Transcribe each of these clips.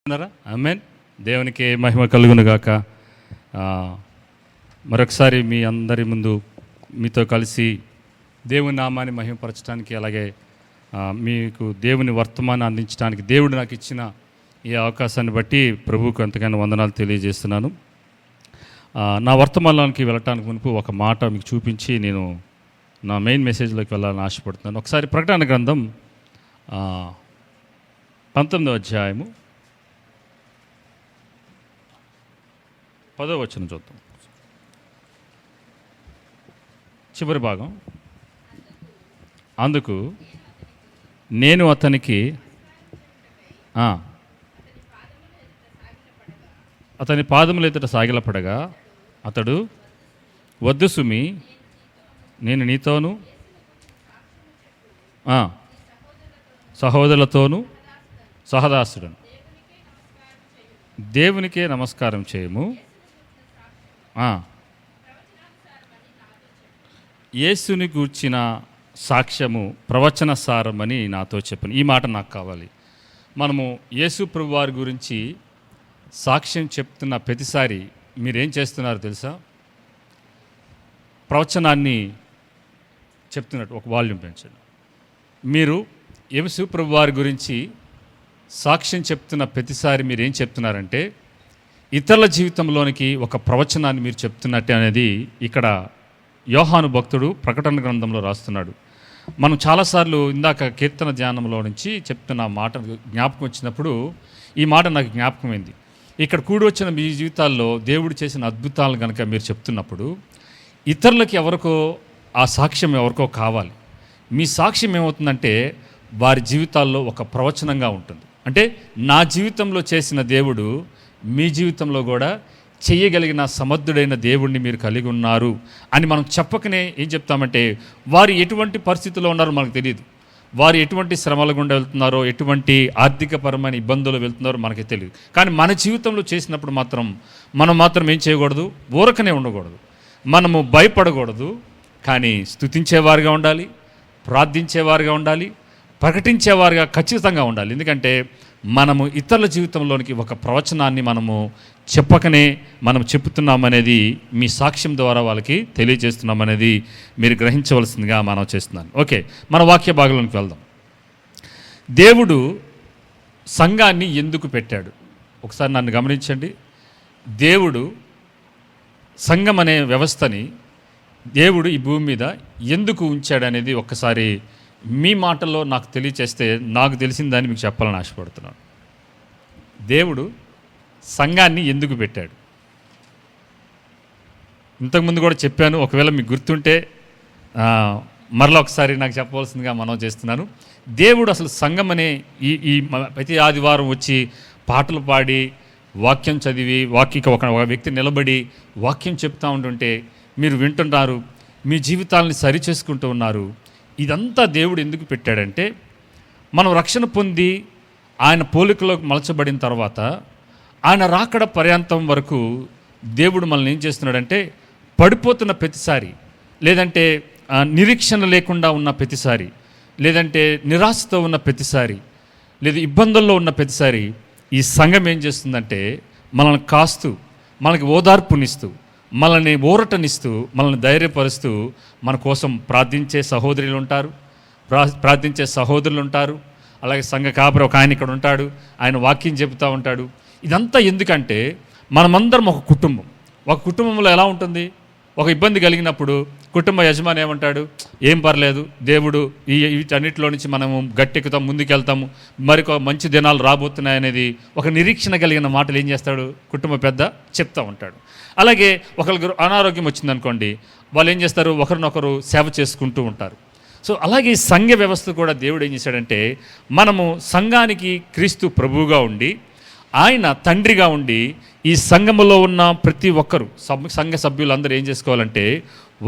ఆమేన్. దేవునికి మహిమ కలుగును గాక. మరొకసారి మీ అందరి ముందు మీతో కలిసి దేవుని నామాన్ని మహిమపరచడానికి, అలాగే మీకు దేవుని వర్తమానం అందించడానికి దేవుడు నాకు ఇచ్చిన ఈ అవకాశాన్ని బట్టి ప్రభువుకు ఎంతగానో వందనాలు తెలియజేస్తున్నాను. నా వర్తమానానికి వెళ్ళటానికి మునుపు ఒక మాట మీకు చూపించి నేను నా మెయిన్ మెసేజ్లోకి వెళ్ళాలని ఆశపడుతున్నాను. ఒకసారి ప్రకటన గ్రంథం 19వ అధ్యాయము 10వ వచనం చూద్దాం. చివరి భాగం. అందుకు నేను అతనికి అతని పాదముల ఎదుట సాగిలపడగా అతడు, వద్దు సుమి, నేను నీతోనూ సహోదరులతోనూ సహదాసుడను, దేవునికే నమస్కారం చేయము, యేసుని గూర్చిన సాక్ష్యము ప్రవచన సారమని నాతో చెప్పను. ఈ మాట నాకు కావాలి. మనము యేసు ప్రభు వారి గురించి సాక్ష్యం చెప్తున్న ప్రతిసారి మీరేం చేస్తున్నారో తెలుసా? ప్రవచనాన్ని చెప్తున్నట్టు ఒక వాల్యూమ్ పెంచండి. మీరు యేసు ప్రభు వారి గురించి సాక్ష్యం చెప్తున్న ప్రతిసారి మీరు ఏం చెప్తున్నారంటే ఇతరుల జీవితంలోనికి ఒక ప్రవచనాన్ని మీరు చెప్తున్నట్టే అనేది ఇక్కడ యోహాను భక్తుడు ప్రకటన గ్రంథంలో రాస్తున్నాడు. మనం చాలాసార్లు ఇందాక కీర్తన ధ్యానంలో నుంచి చెప్తున్న మాట జ్ఞాపకం వచ్చినప్పుడు ఈ మాట నాకు జ్ఞాపకమైంది. ఇక్కడ కూడి వచ్చిన మీ జీవితాల్లో దేవుడు చేసిన అద్భుతాలు కనుక మీరు చెప్తున్నప్పుడు ఇతరులకి ఎవరికో ఆ సాక్ష్యం ఎవరికో కావాలి. మీ సాక్ష్యం ఏమవుతుందంటే వారి జీవితాల్లో ఒక ప్రవచనంగా ఉంటుంది. అంటే నా జీవితంలో చేసిన దేవుడు మీ జీవితంలో కూడా చెయ్యగలిగిన సమర్థుడైన దేవుడిని మీరు కలిగి ఉన్నారు అని మనం చెప్పకనే ఏం చెప్తామంటే వారు ఎటువంటి పరిస్థితుల్లో ఉన్నారో మనకు తెలియదు, వారు ఎటువంటి శ్రమల గుండా వెళ్తున్నారో, ఎటువంటి ఆర్థికపరమైన ఇబ్బందులు వెళ్తున్నారో మనకి తెలియదు. కానీ మన జీవితంలో చేసినప్పుడు మనం మాత్రం ఏం చేయకూడదు, ఊరకనే ఉండకూడదు, మనము భయపడకూడదు. కానీ స్తుతించేవారుగా ఉండాలి, ప్రార్థించేవారుగా ఉండాలి, ప్రకటించేవారుగా ఖచ్చితంగా ఉండాలి. ఎందుకంటే మనము ఇతరుల జీవితంలోనికి ఒక ప్రవచనాన్ని మనము చెప్పకనే మనం చెప్తున్నామనేది మీ సాక్ష్యం ద్వారా వాళ్ళకి తెలియజేస్తున్నామనేది మీరు గ్రహించవలసిందిగా మనం చేస్తున్నాను. ఓకే, మన వాక్య భాగంలోకి వెళ్దాం. దేవుడు సంఘాన్ని ఎందుకు పెట్టాడు? ఒకసారి నన్ను గమనించండి. దేవుడు సంఘం అనే వ్యవస్థని దేవుడు ఈ భూమి మీద ఎందుకు ఉంచాడనేది ఒక్కసారి మీ మాటల్లో నాకు తెలియచేస్తే నాకు తెలిసిన దాన్ని మీకు చెప్పాలని ఆశపడుతున్నాను. దేవుడు సంఘాన్ని ఎందుకు పెట్టాడు? ఇంతకుముందు కూడా చెప్పాను, ఒకవేళ మీకు గుర్తుంటే మరలా ఒకసారి నాకు చెప్పవలసిందిగా మనం చేస్తున్నాను. దేవుడు అసలు సంఘం అనే ఈ ప్రతి ఆదివారం వచ్చి పాటలు పాడి వాక్యం చదివి ఒక వ్యక్తి నిలబడి వాక్యం చెప్తూ ఉంటుంటే మీరు వింటున్నారు, మీ జీవితాలని సరిచేసుకుంటూ ఉన్నారు. ఇదంతా దేవుడు ఎందుకు పెట్టాడంటే మనం రక్షణ పొంది ఆయన పోలికలోకి మలచబడిన తర్వాత ఆయన రాకడ పర్యాంతం వరకు దేవుడు మనల్ని ఏం చేస్తున్నాడంటే పడిపోతున్న ప్రతిసారి, లేదంటే నిరీక్షణ లేకుండా ఉన్న ప్రతిసారి, లేదంటే నిరాశతో ఉన్న ప్రతిసారి, లేదా ఇబ్బందుల్లో ఉన్న ప్రతిసారి ఈ సంఘం ఏం చేస్తుందంటే మనల్ని కాస్తూ, మనకి ఓదార్పునిస్తూ, మనల్ని ఊరటనిస్తూ, మనల్ని ధైర్యపరుస్తూ మన కోసం ప్రార్థించే సహోదరులు ఉంటారు, ప్రార్థించే సహోదరులు ఉంటారు. అలాగే సంఘ కాపరి ఒక ఆయన ఇక్కడ ఉంటాడు, ఆయన వాక్యం చెబుతూ ఉంటాడు. ఇదంతా ఎందుకంటే మనమందరం ఒక కుటుంబం. ఒక కుటుంబంలో ఎలా ఉంటుంది, ఒక ఇబ్బంది కలిగినప్పుడు కుటుంబ యజమాని ఏమంటాడు, ఏం పర్లేదు, దేవుడు వీటన్నిటిలో నుంచి మనము గట్టెక్కుతాం, ముందుకెళ్తాము, మరికొ మంచి దినాలు రాబోతున్నాయనేది ఒక నిరీక్షణ కలిగిన మాటలు ఏం చేస్తాడు కుటుంబ పెద్ద చెప్తూ ఉంటాడు. అలాగే ఒకరికి అనారోగ్యం వచ్చిందనుకోండి, వాళ్ళు ఏం చేస్తారు, ఒకరినొకరు సేవ చేసుకుంటూ ఉంటారు. సో అలాగే సంఘ వ్యవస్థ కూడా దేవుడు ఏం చేశాడంటే మనము సంఘానికి క్రీస్తు ప్రభువుగా ఉండి, ఆయన తండ్రిగా ఉండి, ఈ సంఘములో ఉన్న ప్రతి ఒక్కరు సంఘ సభ్యులందరూ ఏం చేసుకోవాలంటే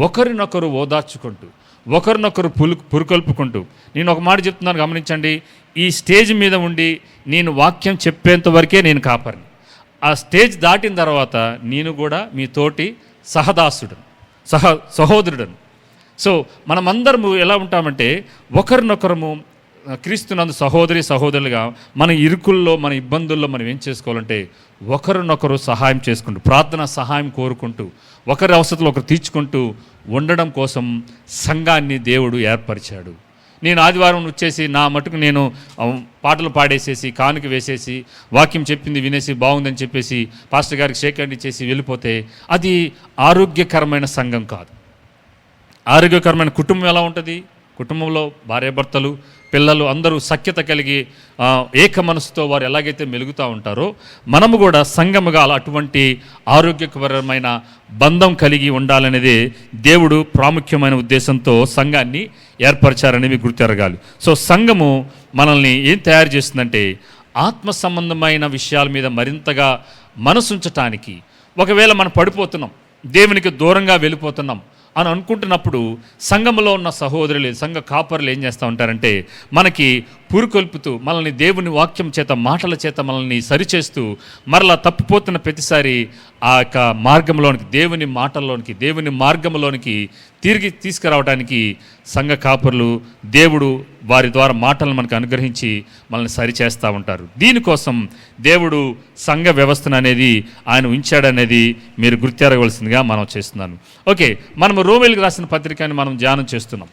ఒకరినొకరు ఓదార్చుకుంటూ, ఒకరినొకరు పురుకొల్పుకుంటూ. నేను ఒక మాట చెప్తున్నాను, గమనించండి. ఈ స్టేజ్ మీద ఉండి నేను వాక్యం చెప్పేంత వరకే నేను కాపరిని. ఆ స్టేజ్ దాటిన తర్వాత నేను కూడా మీ తోటి సహోదరుడను. సో మనమందరము ఎలా ఉంటామంటే ఒకరినొకరము క్రీస్తునందు సహోదరి సహోదరులుగా మన ఇరుకుల్లో, మన ఇబ్బందుల్లో మనం ఏం చేసుకోవాలంటే ఒకరినొకరు సహాయం చేసుకుంటూ, ప్రార్థన సహాయం కోరుకుంటూ, ఒకరి అవసరాలు ఒకరు తీర్చుకుంటూ ఉండడం కోసం సంఘాన్ని దేవుడు ఏర్పరిచాడు. నేను ఆదివారం వచ్చేసి నా మటుకు నేను పాటలు పాడేసేసి, కానుక వేసేసి, వాక్యం చెప్పింది వినేసి బాగుందని చెప్పేసి పాస్టర్ గారికి షేక్ హ్యాండ్ ఇచ్చేసి వెళ్ళిపోతే అది ఆరోగ్యకరమైన సంఘం కాదు. ఆరోగ్యకరమైన కుటుంబం ఎలా ఉంటుంది? కుటుంబంలో భార్యాభర్తలు, పిల్లలు అందరూ సఖ్యత కలిగి ఏక మనసుతో వారు ఎలాగైతే మెలుగుతూ ఉంటారో మనము కూడా సంఘముగా అటువంటి ఆరోగ్యకరమైన బంధం కలిగి ఉండాలనేదే దేవుడు ప్రాముఖ్యమైన ఉద్దేశంతో సంఘాన్ని ఏర్పరిచారనేవి గుర్తెరగాలి. సో సంఘము మనల్ని ఏం తయారు చేస్తుందంటే ఆత్మ సంబంధమైన విషయాల మీద మరింతగా మనసుంచటానికి. ఒకవేళ మనం పడిపోతున్నాం, దేవునికి దూరంగా వెళ్ళిపోతున్నాం అని అనుకుంటున్నప్పుడు సంఘంలో ఉన్న సహోదరులు, సంఘ కాపరులు ఏం చేస్తూ ఉంటారంటే మనకి పురుకొల్పుతూ, మనల్ని దేవుని వాక్యం చేత, మాటల చేత మనల్ని సరిచేస్తూ, మరలా తప్పిపోతున్న ప్రతిసారి ఆ యొక్క మార్గంలోనికి, దేవుని మాటల్లోనికి, దేవుని మార్గంలోనికి తిరిగి తీసుకురావడానికి సంఘ కాపరులు, దేవుడు వారి ద్వారా మాటలను మనకు అనుగ్రహించి మనల్ని సరిచేస్తూ ఉంటారు. దీనికోసం దేవుడు సంఘ వ్యవస్థను అనేది ఆయన ఉంచాడనేది మీరు గుర్తెరగవలసిందిగా మనం చేస్తున్నాను. ఓకే, మనము రోమేలుకు రాసిన పత్రికని మనం ధ్యానం చేస్తున్నాం.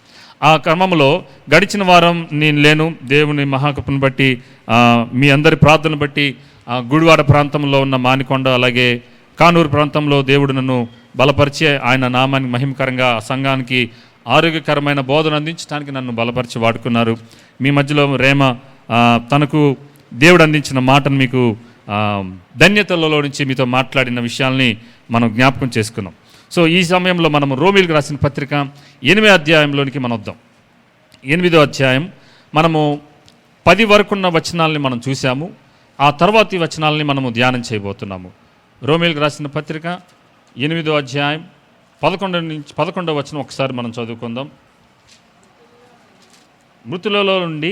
ఆ క్రమంలో గడిచిన వారం నేను లేను, దేవుని మహాకృపను బట్టి, మీ అందరి ప్రార్థనను బట్టి గుడివాడ ప్రాంతంలో ఉన్న మానికొండ, అలాగే కానూరు ప్రాంతంలో దేవుడు నన్ను బలపరిచి ఆయన నామానికి మహిమకరంగా సంఘానికి ఆరోగ్యకరమైన బోధన అందించడానికి నన్ను బలపరిచి వాడుకున్నారు. మీ మధ్యలో రేమ తనకు దేవుడు అందించిన మాటను మీకు ధన్యతలలో నుంచి మీతో మాట్లాడిన విషయాల్ని మనం జ్ఞాపకం చేసుకున్నాం. సో ఈ సమయంలో మనము రోమీలకు రాసిన పత్రిక 8వ అధ్యాయంలోనికి మనం వద్దాం. 8వ అధ్యాయం మనము 10 వరకున్న వచనాలని మనం చూసాము. ఆ తర్వాతి వచనాలని మనము ధ్యానం చేయబోతున్నాము. రోమీలకు రాసిన పత్రిక 8వ అధ్యాయం 11వ వచనం ఒకసారి మనం చదువుకుందాం. మృతులలో నుండి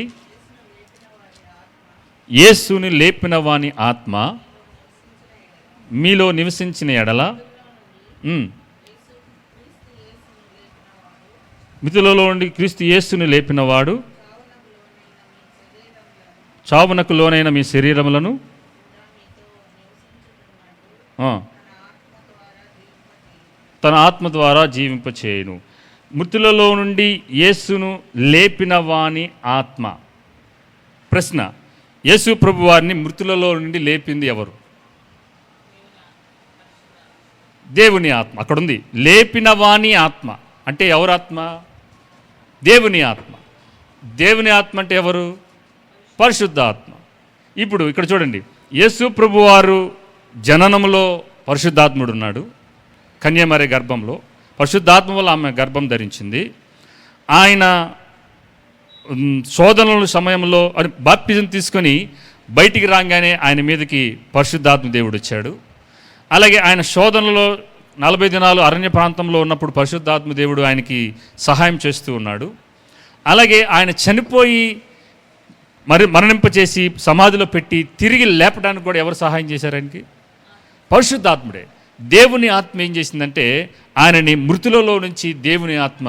యేసుని లేపిన వాని ఆత్మ మీలో నివసించిన ఎడల, మృతులలో నుండి క్రీస్తు యేసుని లేపినవాడు చావునకు లోనైన మీ శరీరములను తన ఆత్మ ద్వారా జీవింపచేయును. మృతులలో నుండి యేసును లేపిన వాని ఆత్మ. ప్రశ్న, యేసు ప్రభు వారిని మృతులలో నుండి లేపింది ఎవరు? దేవుని ఆత్మ. అక్కడుంది లేపిన వాని ఆత్మ అంటే ఎవరు ఆత్మ? దేవుని ఆత్మ. దేవుని ఆత్మ అంటే ఎవరు? పరిశుద్ధ ఆత్మ. ఇప్పుడు ఇక్కడ చూడండి, యేసు ప్రభు వారు జననంలో పరిశుద్ధాత్ముడు ఉన్నాడు. కన్యమరి గర్భంలో పరిశుద్ధాత్మ వల్ల ఆమె గర్భం ధరించింది. ఆయన శోధనల సమయంలో బాప్తిజం తీసుకొని బయటికి రాగానే ఆయన మీదకి పరిశుద్ధాత్మ దేవుడు వచ్చాడు. అలాగే ఆయన శోధనలో 40 దినాలు అరణ్య ప్రాంతంలో ఉన్నప్పుడు పరిశుద్ధాత్మ దేవుడు ఆయనకి సహాయం చేస్తూ ఉన్నాడు. అలాగే ఆయన చనిపోయి మరణింపచేసి సమాధిలో పెట్టి తిరిగి లేపడానికి కూడా ఎవరు సహాయం చేశారు ఆయనకి? పరిశుద్ధాత్ముడే. దేవుని ఆత్మ ఏం చేసిందంటే ఆయనని మృతులలో నుంచి దేవుని ఆత్మ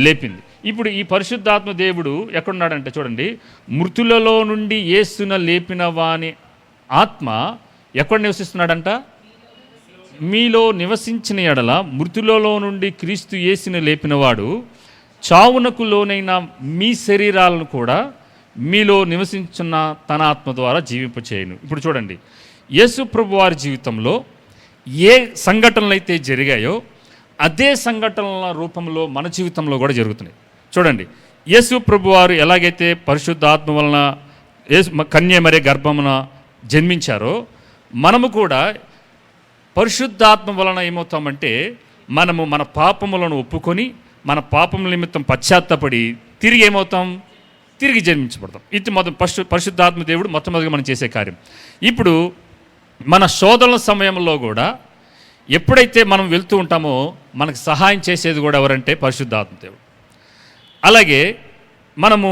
లేపింది. ఇప్పుడు ఈ పరిశుద్ధాత్మ దేవుడు ఎక్కడున్నాడంటే చూడండి, మృతులలో నుండి యేసున లేపిన వాని ఆత్మ ఎక్కడ నివసిస్తున్నాడంట? మీలో నివసించిన ఎడల మృతులలో నుండి క్రీస్తు యేసుని లేపినవాడు చావునకు లోనైన మీ శరీరాలను కూడా మీలో నివసించున్న తన ఆత్మ ద్వారా జీవింపచేయును. ఇప్పుడు చూడండి, యేసు ప్రభు వారి జీవితంలో ఏ సంఘటనలు అయితే జరిగాయో అదే సంఘటనల రూపంలో మన జీవితంలో కూడా జరుగుతున్నాయి. చూడండి, యేసు ప్రభు వారు ఎలాగైతే పరిశుద్ధాత్మ వలన కన్యమరి గర్భమున జన్మించారో మనము కూడా పరిశుద్ధాత్మ వలన ఏమవుతామంటే మనము మన పాపములను ఒప్పుకొని మన పాపముల నిమిత్తం పశ్చాత్తపడి తిరిగి ఏమవుతాం? తిరిగి జన్మించబడతాం. ఇది పరిశుద్ధాత్మ దేవుడు మొట్టమొదటిగా మనం చేసే కార్యం. ఇప్పుడు మన శోధనల సమయంలో కూడా ఎప్పుడైతే మనం వెళ్తూ ఉంటామో మనకు సహాయం చేసేది కూడా ఎవరంటే పరిశుద్ధాత్మ దేవుడు. అలాగే మనము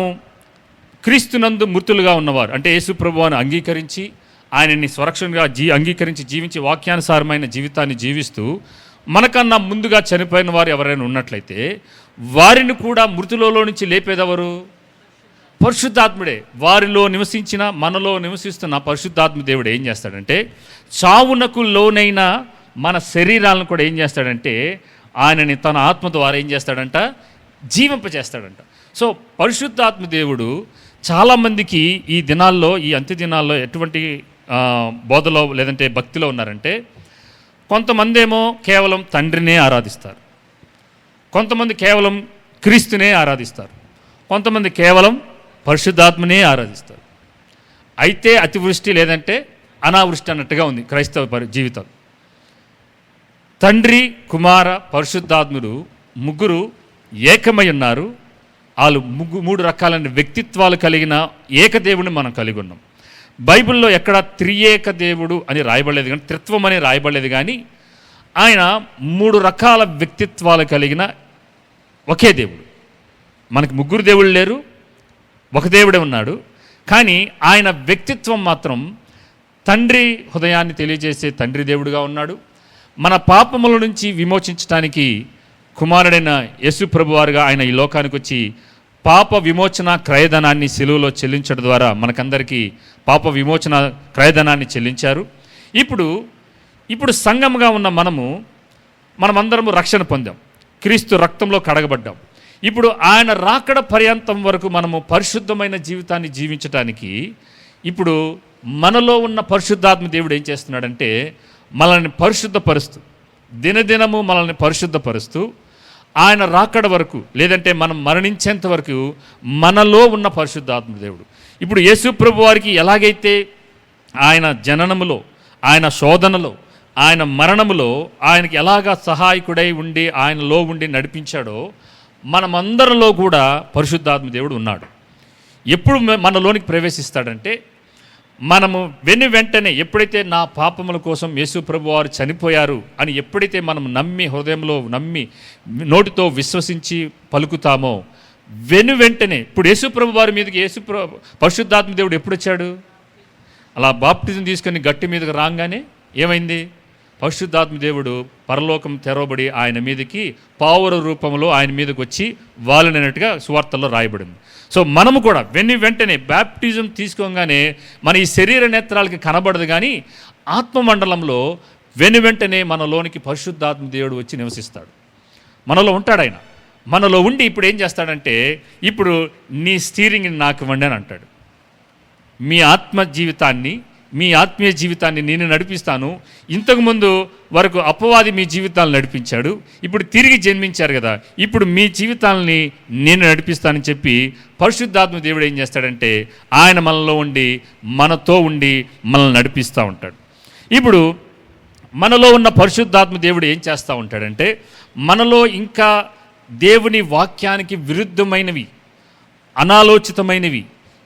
క్రీస్తునందు మృతులుగా ఉన్నవారు అంటే యేసు ప్రభువుని అంగీకరించి ఆయనని స్వరక్షణగా అంగీకరించి జీవించి వాక్యానుసారమైన జీవితాన్ని జీవిస్తూ మనకన్నా ముందుగా చనిపోయిన వారు ఎవరైనా ఉన్నట్లయితే వారిని కూడా మృతులలో నుంచి లేపేదెవరు? పరిశుద్ధాత్ముడే, వారిలో నివసించిన మనలో నివసిస్తున్న పరిశుద్ధాత్మ దేవుడు ఏం చేస్తాడంటే చావునకు లోనైన మన శరీరాలను కూడా ఏం చేస్తాడంటే ఆయనని తన ఆత్మ ద్వారా ఏం చేస్తాడంట, జీవింపచేస్తాడంట. సో పరిశుద్ధాత్మ దేవుడు చాలామందికి ఈ దినాల్లో, ఈ అంత్య దినాల్లో ఎటువంటి బోధలో లేదంటే భక్తిలో ఉన్నారంటే, కొంతమంది ఏమో కేవలం తండ్రినే ఆరాధిస్తారు, కొంతమంది కేవలం క్రీస్తునే ఆరాధిస్తారు, కొంతమంది కేవలం పరిశుద్ధాత్మనే ఆరాధిస్తారు. అయితే అతివృష్టి లేదంటే అనావృష్టి అన్నట్టుగా ఉంది క్రైస్తవ జీవితం. తండ్రి, కుమార, పరిశుద్ధాత్ముడు ముగ్గురు ఏకమై ఉన్నారు. వాళ్ళు మూడు రకాలైన వ్యక్తిత్వాలు కలిగిన ఏకదేవుని మనం కలిగి ఉన్నాం. బైబిల్లో ఎక్కడ త్రియేక దేవుడు అని రాయబడలేదు కానీ, త్రిత్వం అని రాయబడలేదు కానీ, ఆయన మూడు రకాల వ్యక్తిత్వాలు కలిగిన ఒకే దేవుడు. మనకి ముగ్గురు దేవుళ్ళు లేరు, ఒక దేవుడే ఉన్నాడు. కానీ ఆయన వ్యక్తిత్వం మాత్రం తండ్రి హృదయాన్ని తెలియజేసే తండ్రి దేవుడుగా ఉన్నాడు. మన పాపముల నుంచి విమోచించడానికి కుమారుడైన యేసు ప్రభువారుగా ఆయన ఈ లోకానికి వచ్చి పాప విమోచన క్రయధనాన్ని సిలువలో చెల్లించడం ద్వారా మనకందరికీ పాప విమోచన క్రయధనాన్ని చెల్లించారు. ఇప్పుడు సంఘముగా ఉన్న మనమందరము రక్షణ పొందాం, క్రీస్తు రక్తంలో కడగబడ్డాం. ఇప్పుడు ఆయన రాకడ పర్యంతం వరకు మనము పరిశుద్ధమైన జీవితాన్ని జీవించటానికి ఇప్పుడు మనలో ఉన్న పరిశుద్ధాత్మ దేవుడు ఏం చేస్తున్నాడంటే మనల్ని పరిశుద్ధపరుస్తూ, దినదినము మనల్ని పరిశుద్ధపరుస్తూ ఆయన రాకడ వరకు లేదంటే మనం మరణించేంత వరకు మనలో ఉన్న పరిశుద్ధాత్మ దేవుడు. ఇప్పుడు యేసు ప్రభు వారికి ఎలాగైతే ఆయన జననములో, ఆయన శోధనలో, ఆయన మరణములో ఆయనకి ఎలాగా సహాయకుడై ఉండి ఆయనలో ఉండి నడిపించాడో మనమందరిలో కూడా పరిశుద్ధాత్మ దేవుడు ఉన్నాడు. ఎప్పుడు మనలోనికి ప్రవేశిస్తాడంటే మనము వెంటనే ఎప్పుడైతే నా పాపముల కోసం యేసు ప్రభు వారు చనిపోయారు అని ఎప్పుడైతే మనం నమ్మి, హృదయంలో నమ్మి, నోటితో విశ్వసించి పలుకుతామో వెంటనే ఇప్పుడు యేసు ప్రభు వారి మీదకి పరిశుద్ధాత్మ దేవుడు ఎప్పుడు వచ్చాడు? అలా బాప్టిజం తీసుకొని గట్టి మీదకి రాగానే ఏమైంది? పరిశుద్ధాత్మ దేవుడు పరలోకం తెరవబడి ఆయన మీదకి పావుర రూపంలో ఆయన మీదకి వచ్చి వాలినట్టుగా సువార్తల్లో రాయబడింది. సో మనము కూడా వెంటనే బ్యాప్టిజం తీసుకోగానే మన ఈ శరీర నేత్రాలకి కనబడదు, కానీ ఆత్మమండలంలో వెంటనే మనలోనికి పరిశుద్ధాత్మ దేవుడు వచ్చి నివసిస్తాడు. మనలో ఉంటాడు ఆయన. మనలో ఉండి ఇప్పుడు ఏం చేస్తాడంటే ఇప్పుడు నీ స్టీరింగ్ని నాకు ఇవ్వండి అని అంటాడు. మీ ఆత్మీయ జీవితాన్ని నేను నడిపిస్తాను. ఇంతకుముందు వరకు అపవాది మీ జీవితాలను నడిపించాడు, ఇప్పుడు తిరిగి జన్మించారు కదా, ఇప్పుడు మీ జీవితాలని నేను నడిపిస్తానని చెప్పి పరిశుద్ధాత్మ దేవుడు ఏం చేస్తాడంటే ఆయన మనలో ఉండి, మనతో ఉండి మనల్ని నడిపిస్తూ ఉంటాడు. ఇప్పుడు మనలో ఉన్న పరిశుద్ధాత్మ దేవుడు ఏం చేస్తూ ఉంటాడంటే మనలో ఇంకా దేవుని వాక్యానికి విరుద్ధమైనవి, అనాలోచితమైనవి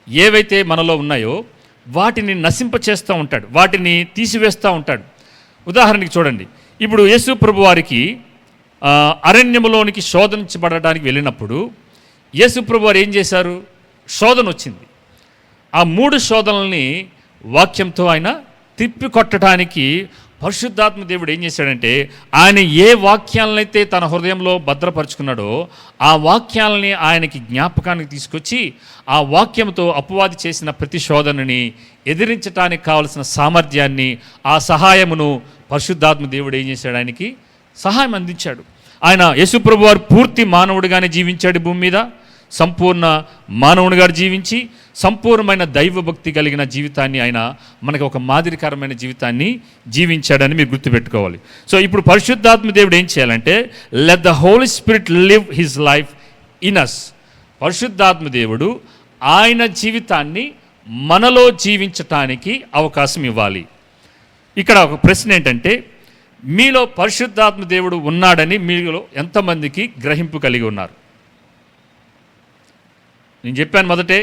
ఏవైతే మనలో ఉన్నాయో వాటిని నశింపచేస్తూ ఉంటాడు, వాటిని తీసివేస్తూ ఉంటాడు. ఉదాహరణకి చూడండి, ఇప్పుడు యేసు ప్రభు వారికి అరణ్యములోనికి శోధనించబడడానికి వెళ్ళినప్పుడు యేసు ప్రభు వారు ఏం చేశారు? శోధన వచ్చింది. ఆ 3 శోధనల్ని వాక్యంతో ఆయన తిప్పికొట్టడానికి పరిశుద్ధాత్మ దేవుడు ఏం చేశాడంటే ఆయన ఏ వాక్యాలనైతే తన హృదయంలో భద్రపరుచుకున్నాడో ఆ వాక్యాలని ఆయనకి జ్ఞాపకానికి తీసుకొచ్చి ఆ వాక్యంతో అపవాది చేసిన ప్రతి శోధనని ఎదిరించడానికి కావలసిన సామర్థ్యాన్ని, ఆ సహాయమును పరిశుద్ధాత్మ దేవుడు ఏం చేశాడు? ఆయనకి సహాయం అందించాడు. ఆయన యేసుప్రభు వారు పూర్తి మానవుడిగానే జీవించాడు భూమి మీద. సంపూర్ణ మానవునిగా జీవించి సంపూర్ణమైన దైవభక్తి కలిగిన జీవితాన్ని ఆయన మనకు ఒక మాదిరికరమైన జీవితాన్ని జీవించాడని మీరు గుర్తుపెట్టుకోవాలి. సో ఇప్పుడు పరిశుద్ధాత్మ దేవుడు ఏం చేయాలంటే let the Holy Spirit live his life in us. పరిశుద్ధాత్మ దేవుడు ఆయన జీవితాన్ని మనలో జీవించటానికి అవకాశం ఇవ్వాలి. ఇక్కడ ఒక ప్రశ్న ఏంటంటే మీలో పరిశుద్ధాత్మ దేవుడు ఉన్నాడని మీలో ఎంతమందికి గ్రహింపు కలిగి ఉన్నారు? నేను చెప్పాను మొదటే,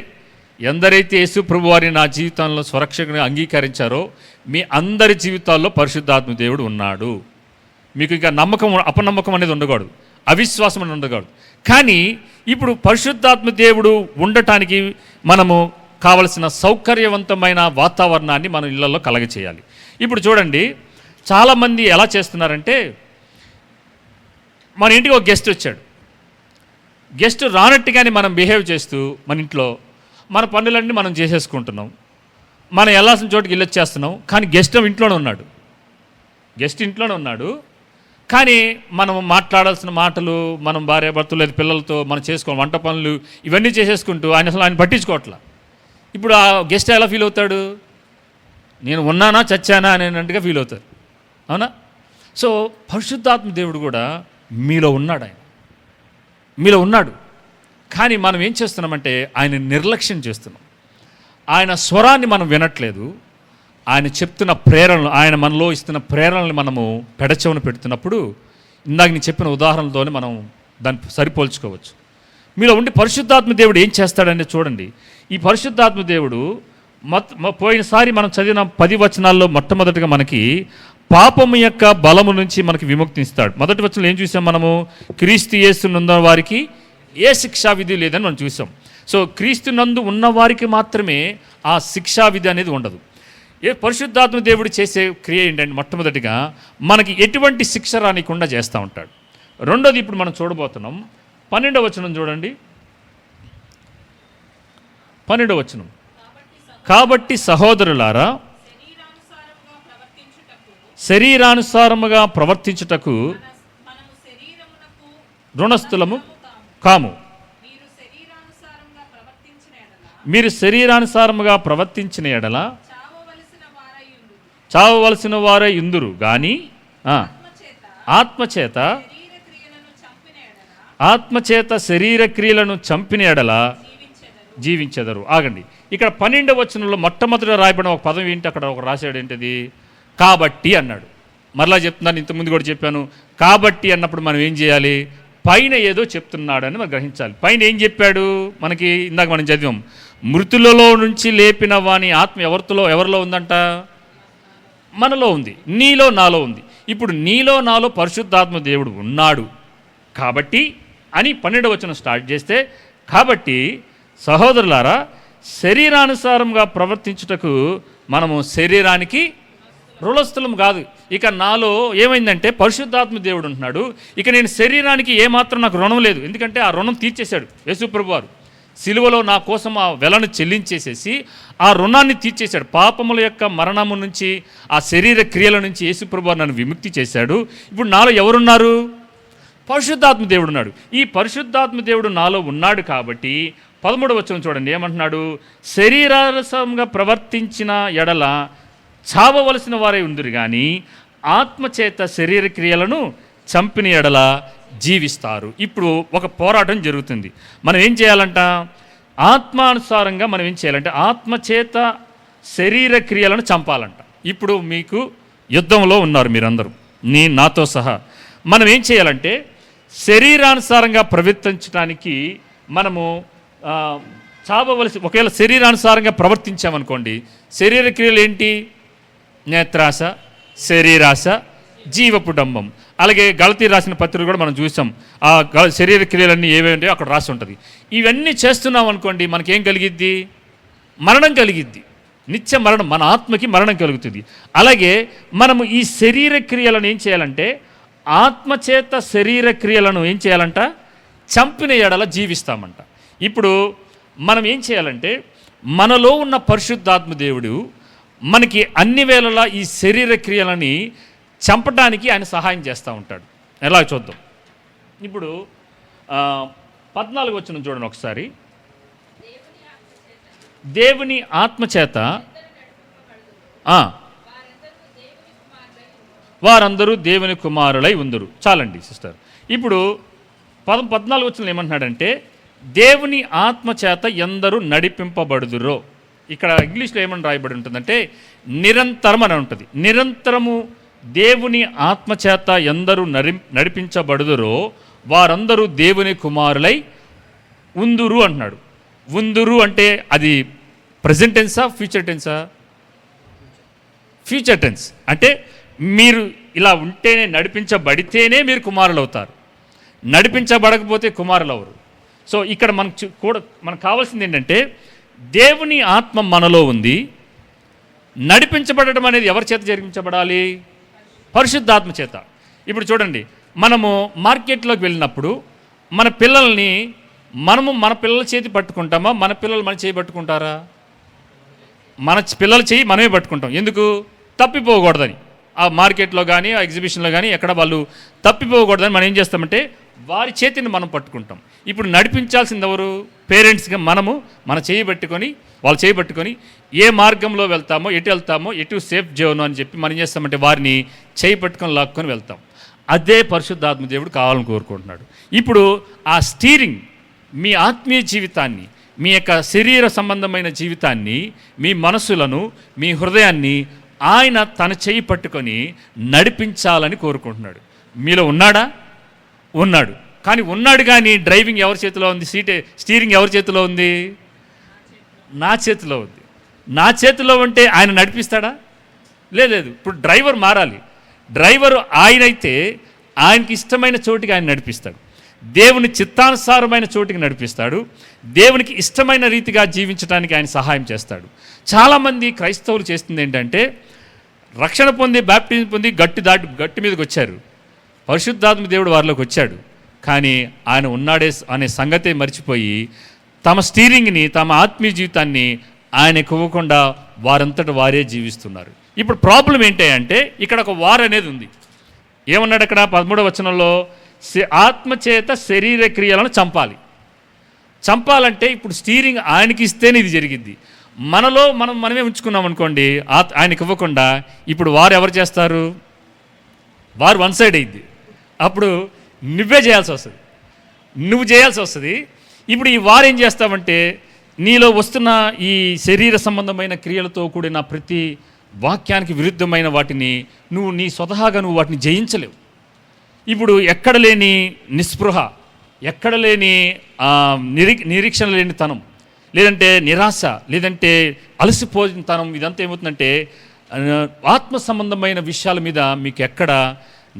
ఎందరైతే యేసు ప్రభువారిని నా జీవితంలో సురక్షకుని అంగీకరించారో మీ అందరి జీవితాల్లో పరిశుద్ధాత్మ దేవుడు ఉన్నాడు. మీకు ఇంకా నమ్మకం, అపనమ్మకం అనేది ఉండకూడదు, అవిశ్వాసం అనేది ఉండకూడదు. కానీ ఇప్పుడు పరిశుద్ధాత్మ దేవుడు ఉండటానికి మనము కావలసిన సౌకర్యవంతమైన వాతావరణాన్ని మన ఇళ్లలో కలగచేయాలి. ఇప్పుడు చూడండి, చాలామంది ఎలా చేస్తున్నారంటే మన ఇంటికి ఒక గెస్ట్ వచ్చాడు, గెస్ట్ రానట్టుగానే మనం బిహేవ్ చేస్తూ మన ఇంట్లో మన పనులన్నీ మనం చేసేసుకుంటున్నాం, మనం వెళ్ళాల్సిన చోటుకి వెళ్ళొచ్చేస్తున్నాం. కానీ గెస్ట్ ఇంట్లోనే ఉన్నాడు. కానీ మనం మాట్లాడాల్సిన మాటలు, మనం భార్యాభర్తలు లేదా పిల్లలతో మనం చేసుకోవాలి, వంట పనులు ఇవన్నీ చేసేసుకుంటూ ఆయన పట్టించుకోవట్లా. ఇప్పుడు ఆ గెస్ట్ ఎలా ఫీల్ అవుతాడు? నేను ఉన్నానా చచ్చానా అనేటట్టుగా ఫీల్ అవుతారు. అవునా? సో పరిశుద్ధాత్మ దేవుడు కూడా మీలో ఉన్నాడు. కానీ మనం ఏం చేస్తున్నామంటే ఆయన నిర్లక్ష్యం చేస్తున్నాం. ఆయన స్వరాన్ని మనం వినట్లేదు. ఆయన చెప్తున్న ప్రేరణలు, ఆయన మనలో ఇస్తున్న ప్రేరణలు మనము పెడచెవున పెడుతున్నప్పుడు, ఇందాక నేను చెప్పిన ఉదాహరణలతోనే మనం దాన్ని సరిపోల్చుకోవచ్చు. మీలో ఉండి పరిశుద్ధాత్మ దేవుడు ఏం చేస్తాడని చూడండి. ఈ పరిశుద్ధాత్మ దేవుడు పోయినసారి మనం చదివిన 10 వచనాల్లో మొట్టమొదటిగా మనకి పాపము యొక్క బలము నుంచి మనకి విముక్తిస్తాడు. మొదటి వచనంలో ఏం చూసాం మనము? క్రీస్తు యేసునందు వారికి ఏ శిక్షా విధి లేదని మనం చూసాం. సో క్రీస్తు నందు ఉన్న వారికి మాత్రమే ఆ శిక్షా విధి అనేది ఉండదు. పరిశుద్ధాత్మ దేవుడు చేసే క్రియ ఏంటంటే, మొట్టమొదటిగా మనకి ఎటువంటి శిక్ష రానికుండా చేస్తూ ఉంటాడు. రెండోది ఇప్పుడు మనం చూడబోతున్నాం. 12వ వచనం చూడండి. 12వ వచనం, కాబట్టి సహోదరులారా, శరీరానుసారముగా ప్రవర్తించుటకు రుణస్థులము కాము. మీరు శరీరానుసారముగా ప్రవర్తించిన ఎడల చావవలసిన వారై ఇందురు గాని ఆత్మచేత శరీర క్రియలను చంపిన ఎడల జీవించెదరు. ఆగండి, ఇక్కడ 12వ వచనంలో మొట్టమొదట రాయబడిన ఒక పదం ఏంటి? అక్కడ ఒక రాశాడు, ఏంటిది? కాబట్టి అన్నాడు. మరలా చెప్తున్నాను, ఇంతకుముందు కూడా చెప్పాను. కాబట్టి అన్నప్పుడు మనం ఏం చేయాలి? పైన ఏదో చెప్తున్నాడని మనం గ్రహించాలి. పైన ఏం చెప్పాడు మనకి? ఇందాక మనం చదివాం, మృతులలో నుంచి లేపిన వాని ఆత్మ ఎవరిలో ఉందంట? మనలో ఉంది, నీలో నాలో ఉంది. ఇప్పుడు నీలో నాలో పరిశుద్ధాత్మ దేవుడు ఉన్నాడు కాబట్టి అని 12వ వచనం స్టార్ట్ చేస్తే, కాబట్టి సహోదరులారా, శరీరానుసారంగా ప్రవర్తించుటకు మనము శరీరానికి రుణస్థులం కాదు. ఇక నాలో ఏమైందంటే పరిశుద్ధాత్మ దేవుడు ఉంటున్నాడు. ఇక నేను శరీరానికి ఏమాత్రం నాకు రుణం లేదు. ఎందుకంటే ఆ రుణం తీర్చేశాడు యేసుప్రభు వారు. సిలువలో నా కోసం ఆ వెలను చెల్లించేసేసి ఆ రుణాన్ని తీర్చేశాడు. పాపముల యొక్క మరణము నుంచి, ఆ శరీర క్రియల నుంచి యేసుప్రభు నన్ను విముక్తి చేశాడు. ఇప్పుడు నాలో ఎవరున్నారు? పరిశుద్ధాత్మ దేవుడు ఉన్నాడు. ఈ పరిశుద్ధాత్మ దేవుడు నాలో ఉన్నాడు కాబట్టి 13వ వచనం చూడండి, ఏమంటున్నాడు? శరీరానుసారంగా ప్రవర్తించిన ఎడల చావవలసిన వారై ఉందిరు కానీ ఆత్మచేత శరీర క్రియలను చంపిన ఎడల జీవిస్తారు. ఇప్పుడు ఒక పోరాటం జరుగుతుంది. మనం ఏం చేయాలంట? ఆత్మానుసారంగా మనం ఏం చేయాలంటే ఆత్మచేత శరీర క్రియలను చంపాలంట. ఇప్పుడు మీకు యుద్ధంలో ఉన్నారు మీరందరూ, నాతో సహా. మనం ఏం చేయాలంటే శరీరానుసారంగా ప్రవర్తించడానికి మనము ఒకవేళ శరీరానుసారంగా ప్రవర్తించామనుకోండి, శరీర క్రియలు ఏంటి? నేత్రాశ, శరీరాశ, జీవపుడంబం. అలాగే గలతీ రాసిన పత్రిక కూడా మనం చూసాం. ఆ శరీర క్రియలన్నీ ఏవేంటో అక్కడ రాసి ఉంటుంది. ఇవన్నీ చేస్తున్నాం అనుకోండి, మనకేం కలిగిద్ది? మరణం కలిగిద్ది, నిత్య మరణం. మన ఆత్మకి మరణం కలుగుతుంది. అలాగే మనము ఈ శరీర క్రియలను ఏం చేయాలంటే ఆత్మచేత శరీర క్రియలను ఏం చేయాలంట? చంపిన ఎడల జీవిస్తామంట. ఇప్పుడు మనం ఏం చేయాలంటే మనలో ఉన్న పరిశుద్ధాత్మ దేవుడు మనకి అన్ని వేళలా ఈ శరీర క్రియలని చంపడానికి ఆయన సహాయం చేస్తూ ఉంటాడు. ఎలా చూద్దాం. ఇప్పుడు 14వ వచనం చూడండి ఒకసారి. దేవుని ఆత్మచేత వారందరూ దేవుని కుమారులై ఉందరు. చాలండి సిస్టర్. ఇప్పుడు 14వ వచనంలో ఏమంటున్నాడంటే దేవుని ఆత్మచేత ఎందరూ నడిపింపబడుదురో. ఇక్కడ ఇంగ్లీష్లో ఏమని రాయబడి ఉంటుందంటే నిరంతరం అని ఉంటుంది. నిరంతరము దేవుని ఆత్మచేత ఎందరూ నడిపించబడుదురో వారందరూ దేవుని కుమారులై ఉందురు అంటున్నాడు. ఉందురు అంటే అది ప్రెజెంట్ టెన్సా, ఫ్యూచర్ టెన్సా? Future tense. అంటే మీరు ఇలా ఉంటేనే, నడిపించబడితేనే మీరు కుమారులు అవుతారు. నడిపించబడకపోతే కుమారులు అవరు. సో ఇక్కడ మనకు కావాల్సింది ఏంటంటే దేవుని ఆత్మ మనలో ఉంది. నడిపించబడటం అనేది ఎవరి చేత జరిగించబడాలి? పరిశుద్ధాత్మ చేత. ఇప్పుడు చూడండి, మనము మార్కెట్లోకి వెళ్ళినప్పుడు మన పిల్లల్ని మనము మన పిల్లల చేతి పట్టుకుంటామా, మన పిల్లలు మన చేయి పట్టుకుంటారా? మన పిల్లల చేయి మనమే పట్టుకుంటాం. ఎందుకు? తప్పిపోకూడదని. ఆ మార్కెట్లో కానీ ఆ ఎగ్జిబిషన్లో కానీ ఎక్కడ వాళ్ళు తప్పిపోకూడదని మనం ఏం చేస్తామంటే వారి చేతిని మనం పట్టుకుంటాం. ఇప్పుడు నడిపించాల్సింది ఎవరు? పేరెంట్స్గా మనము మన చేయి పట్టుకొని వాళ్ళ చేయి పట్టుకొని ఏ మార్గంలో వెళ్తామో, ఎటు వెళ్తామో, ఎటు సేఫ్ జోను అని చెప్పి మనం చేస్తామంటే వారిని చేయి పట్టుకొని లాక్కొని వెళ్తాం. అదే పరిశుద్ధాత్మ దేవుడు కావాలని కోరుకుంటున్నాడు. ఇప్పుడు ఆ స్టీరింగ్ మీ ఆత్మీయ జీవితాన్ని, మీ యొక్క శరీర సంబంధమైన జీవితాన్ని, మీ మనసులను, మీ హృదయాన్ని ఆయన తన చేయి పట్టుకొని నడిపించాలని కోరుకుంటున్నాడు. మీలో ఉన్నాడా? ఉన్నాడు. కానీ డ్రైవింగ్ ఎవరి చేతిలో ఉంది? స్టీరింగ్ ఎవరి చేతిలో ఉంది? నా చేతిలో ఉంది. నా చేతిలో ఉంటే ఆయన నడిపిస్తాడా? లేదు. ఇప్పుడు డ్రైవర్ మారాలి. డ్రైవరు ఆయనైతే ఆయనకి ఇష్టమైన చోటికి ఆయన నడిపిస్తాడు. దేవుని చిత్తానుసారమైన చోటికి నడిపిస్తాడు. దేవునికి ఇష్టమైన రీతిగా జీవించడానికి ఆయన సహాయం చేస్తాడు. చాలామంది క్రైస్తవులు చేస్తుంది ఏంటంటే రక్షణ పొంది, బాప్టిజం పొంది గట్టి మీదకి వచ్చారు. పరిశుద్ధాత్మ దేవుడు వారిలోకి వచ్చాడు. కానీ ఆయన ఉన్నాడే అనే సంగతే మర్చిపోయి తమ స్టీరింగ్ని, తమ ఆత్మీయ జీవితాన్ని ఆయనకు ఇవ్వకుండా వారంతట వారే జీవిస్తున్నారు. ఇప్పుడు ప్రాబ్లం ఏంటంటే ఇక్కడ ఒక వార్ అనేది ఉంది. ఏమన్నాడు అక్కడ 13వ వచనంలో? ఆత్మచేత శరీర క్రియలను చంపాలంటే ఇప్పుడు స్టీరింగ్ ఆయనకి ఇస్తేనే ఇది జరిగిద్ది. మనమే ఉంచుకున్నాం అనుకోండి, ఆయనకి ఇవ్వకుండా ఇప్పుడు వారు ఎవరు చేస్తారు? వారు వన్ సైడ్ అయ్యిద్ది. అప్పుడు నువ్వు చేయాల్సి వస్తుంది. ఇప్పుడు ఈ వారు ఏం చేస్తామంటే నీలో వస్తున్న ఈ శరీర సంబంధమైన క్రియలతో కూడిన ప్రతి వాక్యానికి విరుద్ధమైన వాటిని నీ స్వతహాగా వాటిని జయించలేవు. ఇప్పుడు ఎక్కడ లేని నిస్పృహ, ఎక్కడ లేని నిరీక్షణ లేని తనం, లేదంటే నిరాశ, లేదంటే అలసిపోయిన తనం, ఇదంతా ఏమవుతుందంటే ఆత్మ సంబంధమైన విషయాల మీద మీకు ఎక్కడ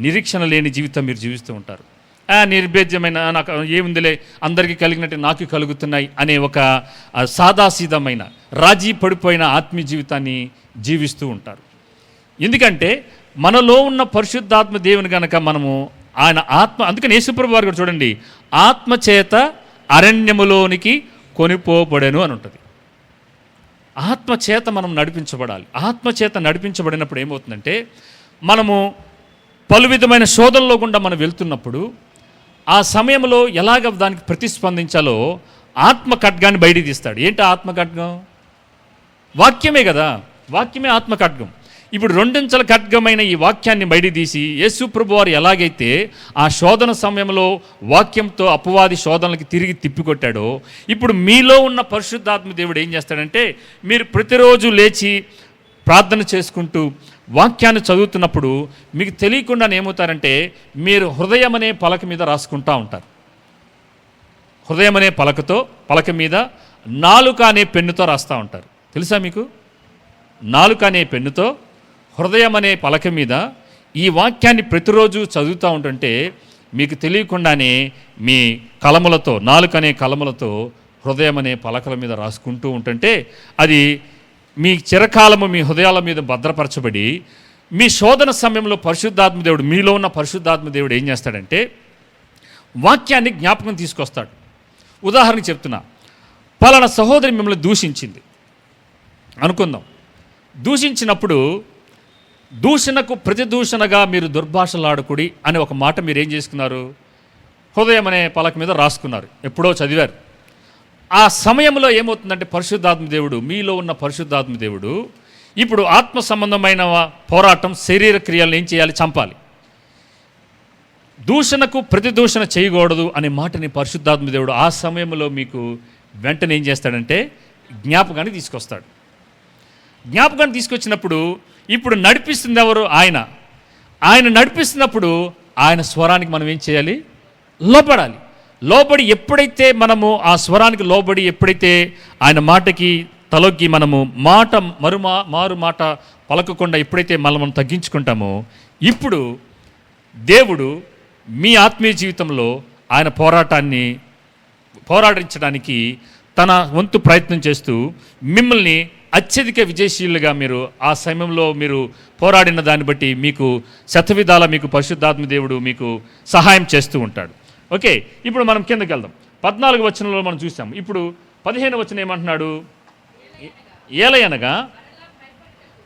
నిరీక్షణ లేని జీవితం మీరు జీవిస్తూ ఉంటారు. నిర్భేద్యమైన నాకు ఏముందిలే, అందరికీ కలిగినట్టు నాకు కలుగుతున్నాయి అనే ఒక సాదాసీదమైన రాజీ పడిపోయిన ఆత్మీయ జీవితాన్ని జీవిస్తూ ఉంటారు. ఎందుకంటే మనలో ఉన్న పరిశుద్ధాత్మ దేవుని కనుక మనము ఆయన ఆత్మ, అందుకని యేసుప్రభువు వారు కూడా చూడండి, ఆత్మచేత అరణ్యములోనికి కొనిపోబడెను అని ఉంటుంది. ఆత్మచేత మనం నడిపించబడాలి. ఆత్మచేత నడిపించబడినప్పుడు ఏమవుతుందంటే మనము పలు విధమైన శోధనలో గుండా మనం వెళ్తున్నప్పుడు ఆ సమయంలో ఎలాగ దానికి ప్రతిస్పందించాలో ఆత్మ ఖడ్గాన్ని బయటికి తీస్తాడు. ఏంటి ఆత్మ ఖడ్గం? వాక్యమే కదా, వాక్యమే ఆత్మ ఖడ్గం. ఇప్పుడు రెండంచెల ఖడ్గమైన ఈ వాక్యాన్ని బయటికి తీసి యేసు ప్రభువు వారు ఎలాగైతే ఆ శోధన సమయంలో వాక్యంతో అపవాది శోధనలకి తిరిగి తిప్పికొట్టాడో, ఇప్పుడు మీలో ఉన్న పరిశుద్ధాత్మ దేవుడు ఏం చేస్తాడంటే మీరు ప్రతిరోజు లేచి ప్రార్థన చేసుకుంటూ వాక్యాన్ని చదువుతున్నప్పుడు మీకు తెలియకుండా ఏమవుతారంటే మీరు హృదయం అనే పలక మీద రాసుకుంటూ ఉంటారు. హృదయం అనే పలక మీద నాలుక అనే పెన్నుతో రాస్తూ ఉంటారు. తెలుసా మీకు? నాలుక అనే పెన్నుతో హృదయం అనే పలక మీద ఈ వాక్యాన్ని ప్రతిరోజు చదువుతూ ఉంటుంటే మీకు తెలియకుండానే మీ కలములతో, నాలుక అనే కలములతో హృదయం అనే పలకల మీద రాసుకుంటూ ఉంటుంటే అది మీ చిరకాలము మీ హృదయాల మీద భద్రపరచబడి మీ శోధన సమయంలో పరిశుద్ధాత్మ దేవుడు, మీలో ఉన్న పరిశుద్ధాత్మ దేవుడు ఏం చేస్తాడంటే వాక్యాన్ని జ్ఞాపకం తీసుకొస్తాడు. ఉదాహరణకి చెప్తున్నా, పలానా సహోదరి మిమ్మల్ని దూషించింది అనుకుందాం. దూషించినప్పుడు దూషణకు ప్రతిదూషణగా మీరు దుర్భాషలాడకుడి అనే ఒక మాట మీరు ఏం చేసుకున్నారు? హృదయం అనే పలక మీద రాసుకున్నారు, ఎప్పుడో చదివారు. ఆ సమయంలో ఏమవుతుందంటే పరిశుద్ధాత్మ దేవుడు, మీలో ఉన్న పరిశుద్ధాత్మ దేవుడు ఇప్పుడు ఆత్మ సంబంధమైన పోరాటం, శరీర క్రియలను ఏం చేయాలి? చంపాలి. దూషణకు ప్రతిదూషణ చేయకూడదు అనే మాటని పరిశుద్ధాత్మ దేవుడు ఆ సమయంలో మీకు వెంటనే ఏం చేస్తాడంటే జ్ఞాపకాన్ని తీసుకొస్తాడు. జ్ఞాపకాన్ని తీసుకొచ్చినప్పుడు ఇప్పుడు నడిపిస్తుంది ఎవరు? ఆయన నడిపిస్తున్నప్పుడు ఆయన స్వరానికి మనం ఏం చేయాలి? లోపడాలి. లోబడి ఎప్పుడైతే మనము ఆ స్వరానికి లోబడి ఎప్పుడైతే ఆయన మాటకి తలొగ్గి మనము మారు మాట పలకకుండా ఎప్పుడైతే మనం తగ్గించుకుంటామో ఇప్పుడు దేవుడు మీ ఆత్మీయ జీవితంలో ఆయన పోరాడించడానికి తన వంతు ప్రయత్నం చేస్తూ మిమ్మల్ని అత్యధిక విజయశీలుగా మీరు ఆ సమయంలో మీరు పోరాడిన దాన్ని బట్టి మీకు శతవిధాల మీకు పరిశుద్ధాత్మ దేవుడు మీకు సహాయం చేస్తూ ఉంటాడు. ఓకే, ఇప్పుడు మనం కిందకి వెళ్దాం. 14 వచనంలో మనం చూసాం. ఇప్పుడు 15 వచనం ఏమంటున్నాడు? ఏలయనగా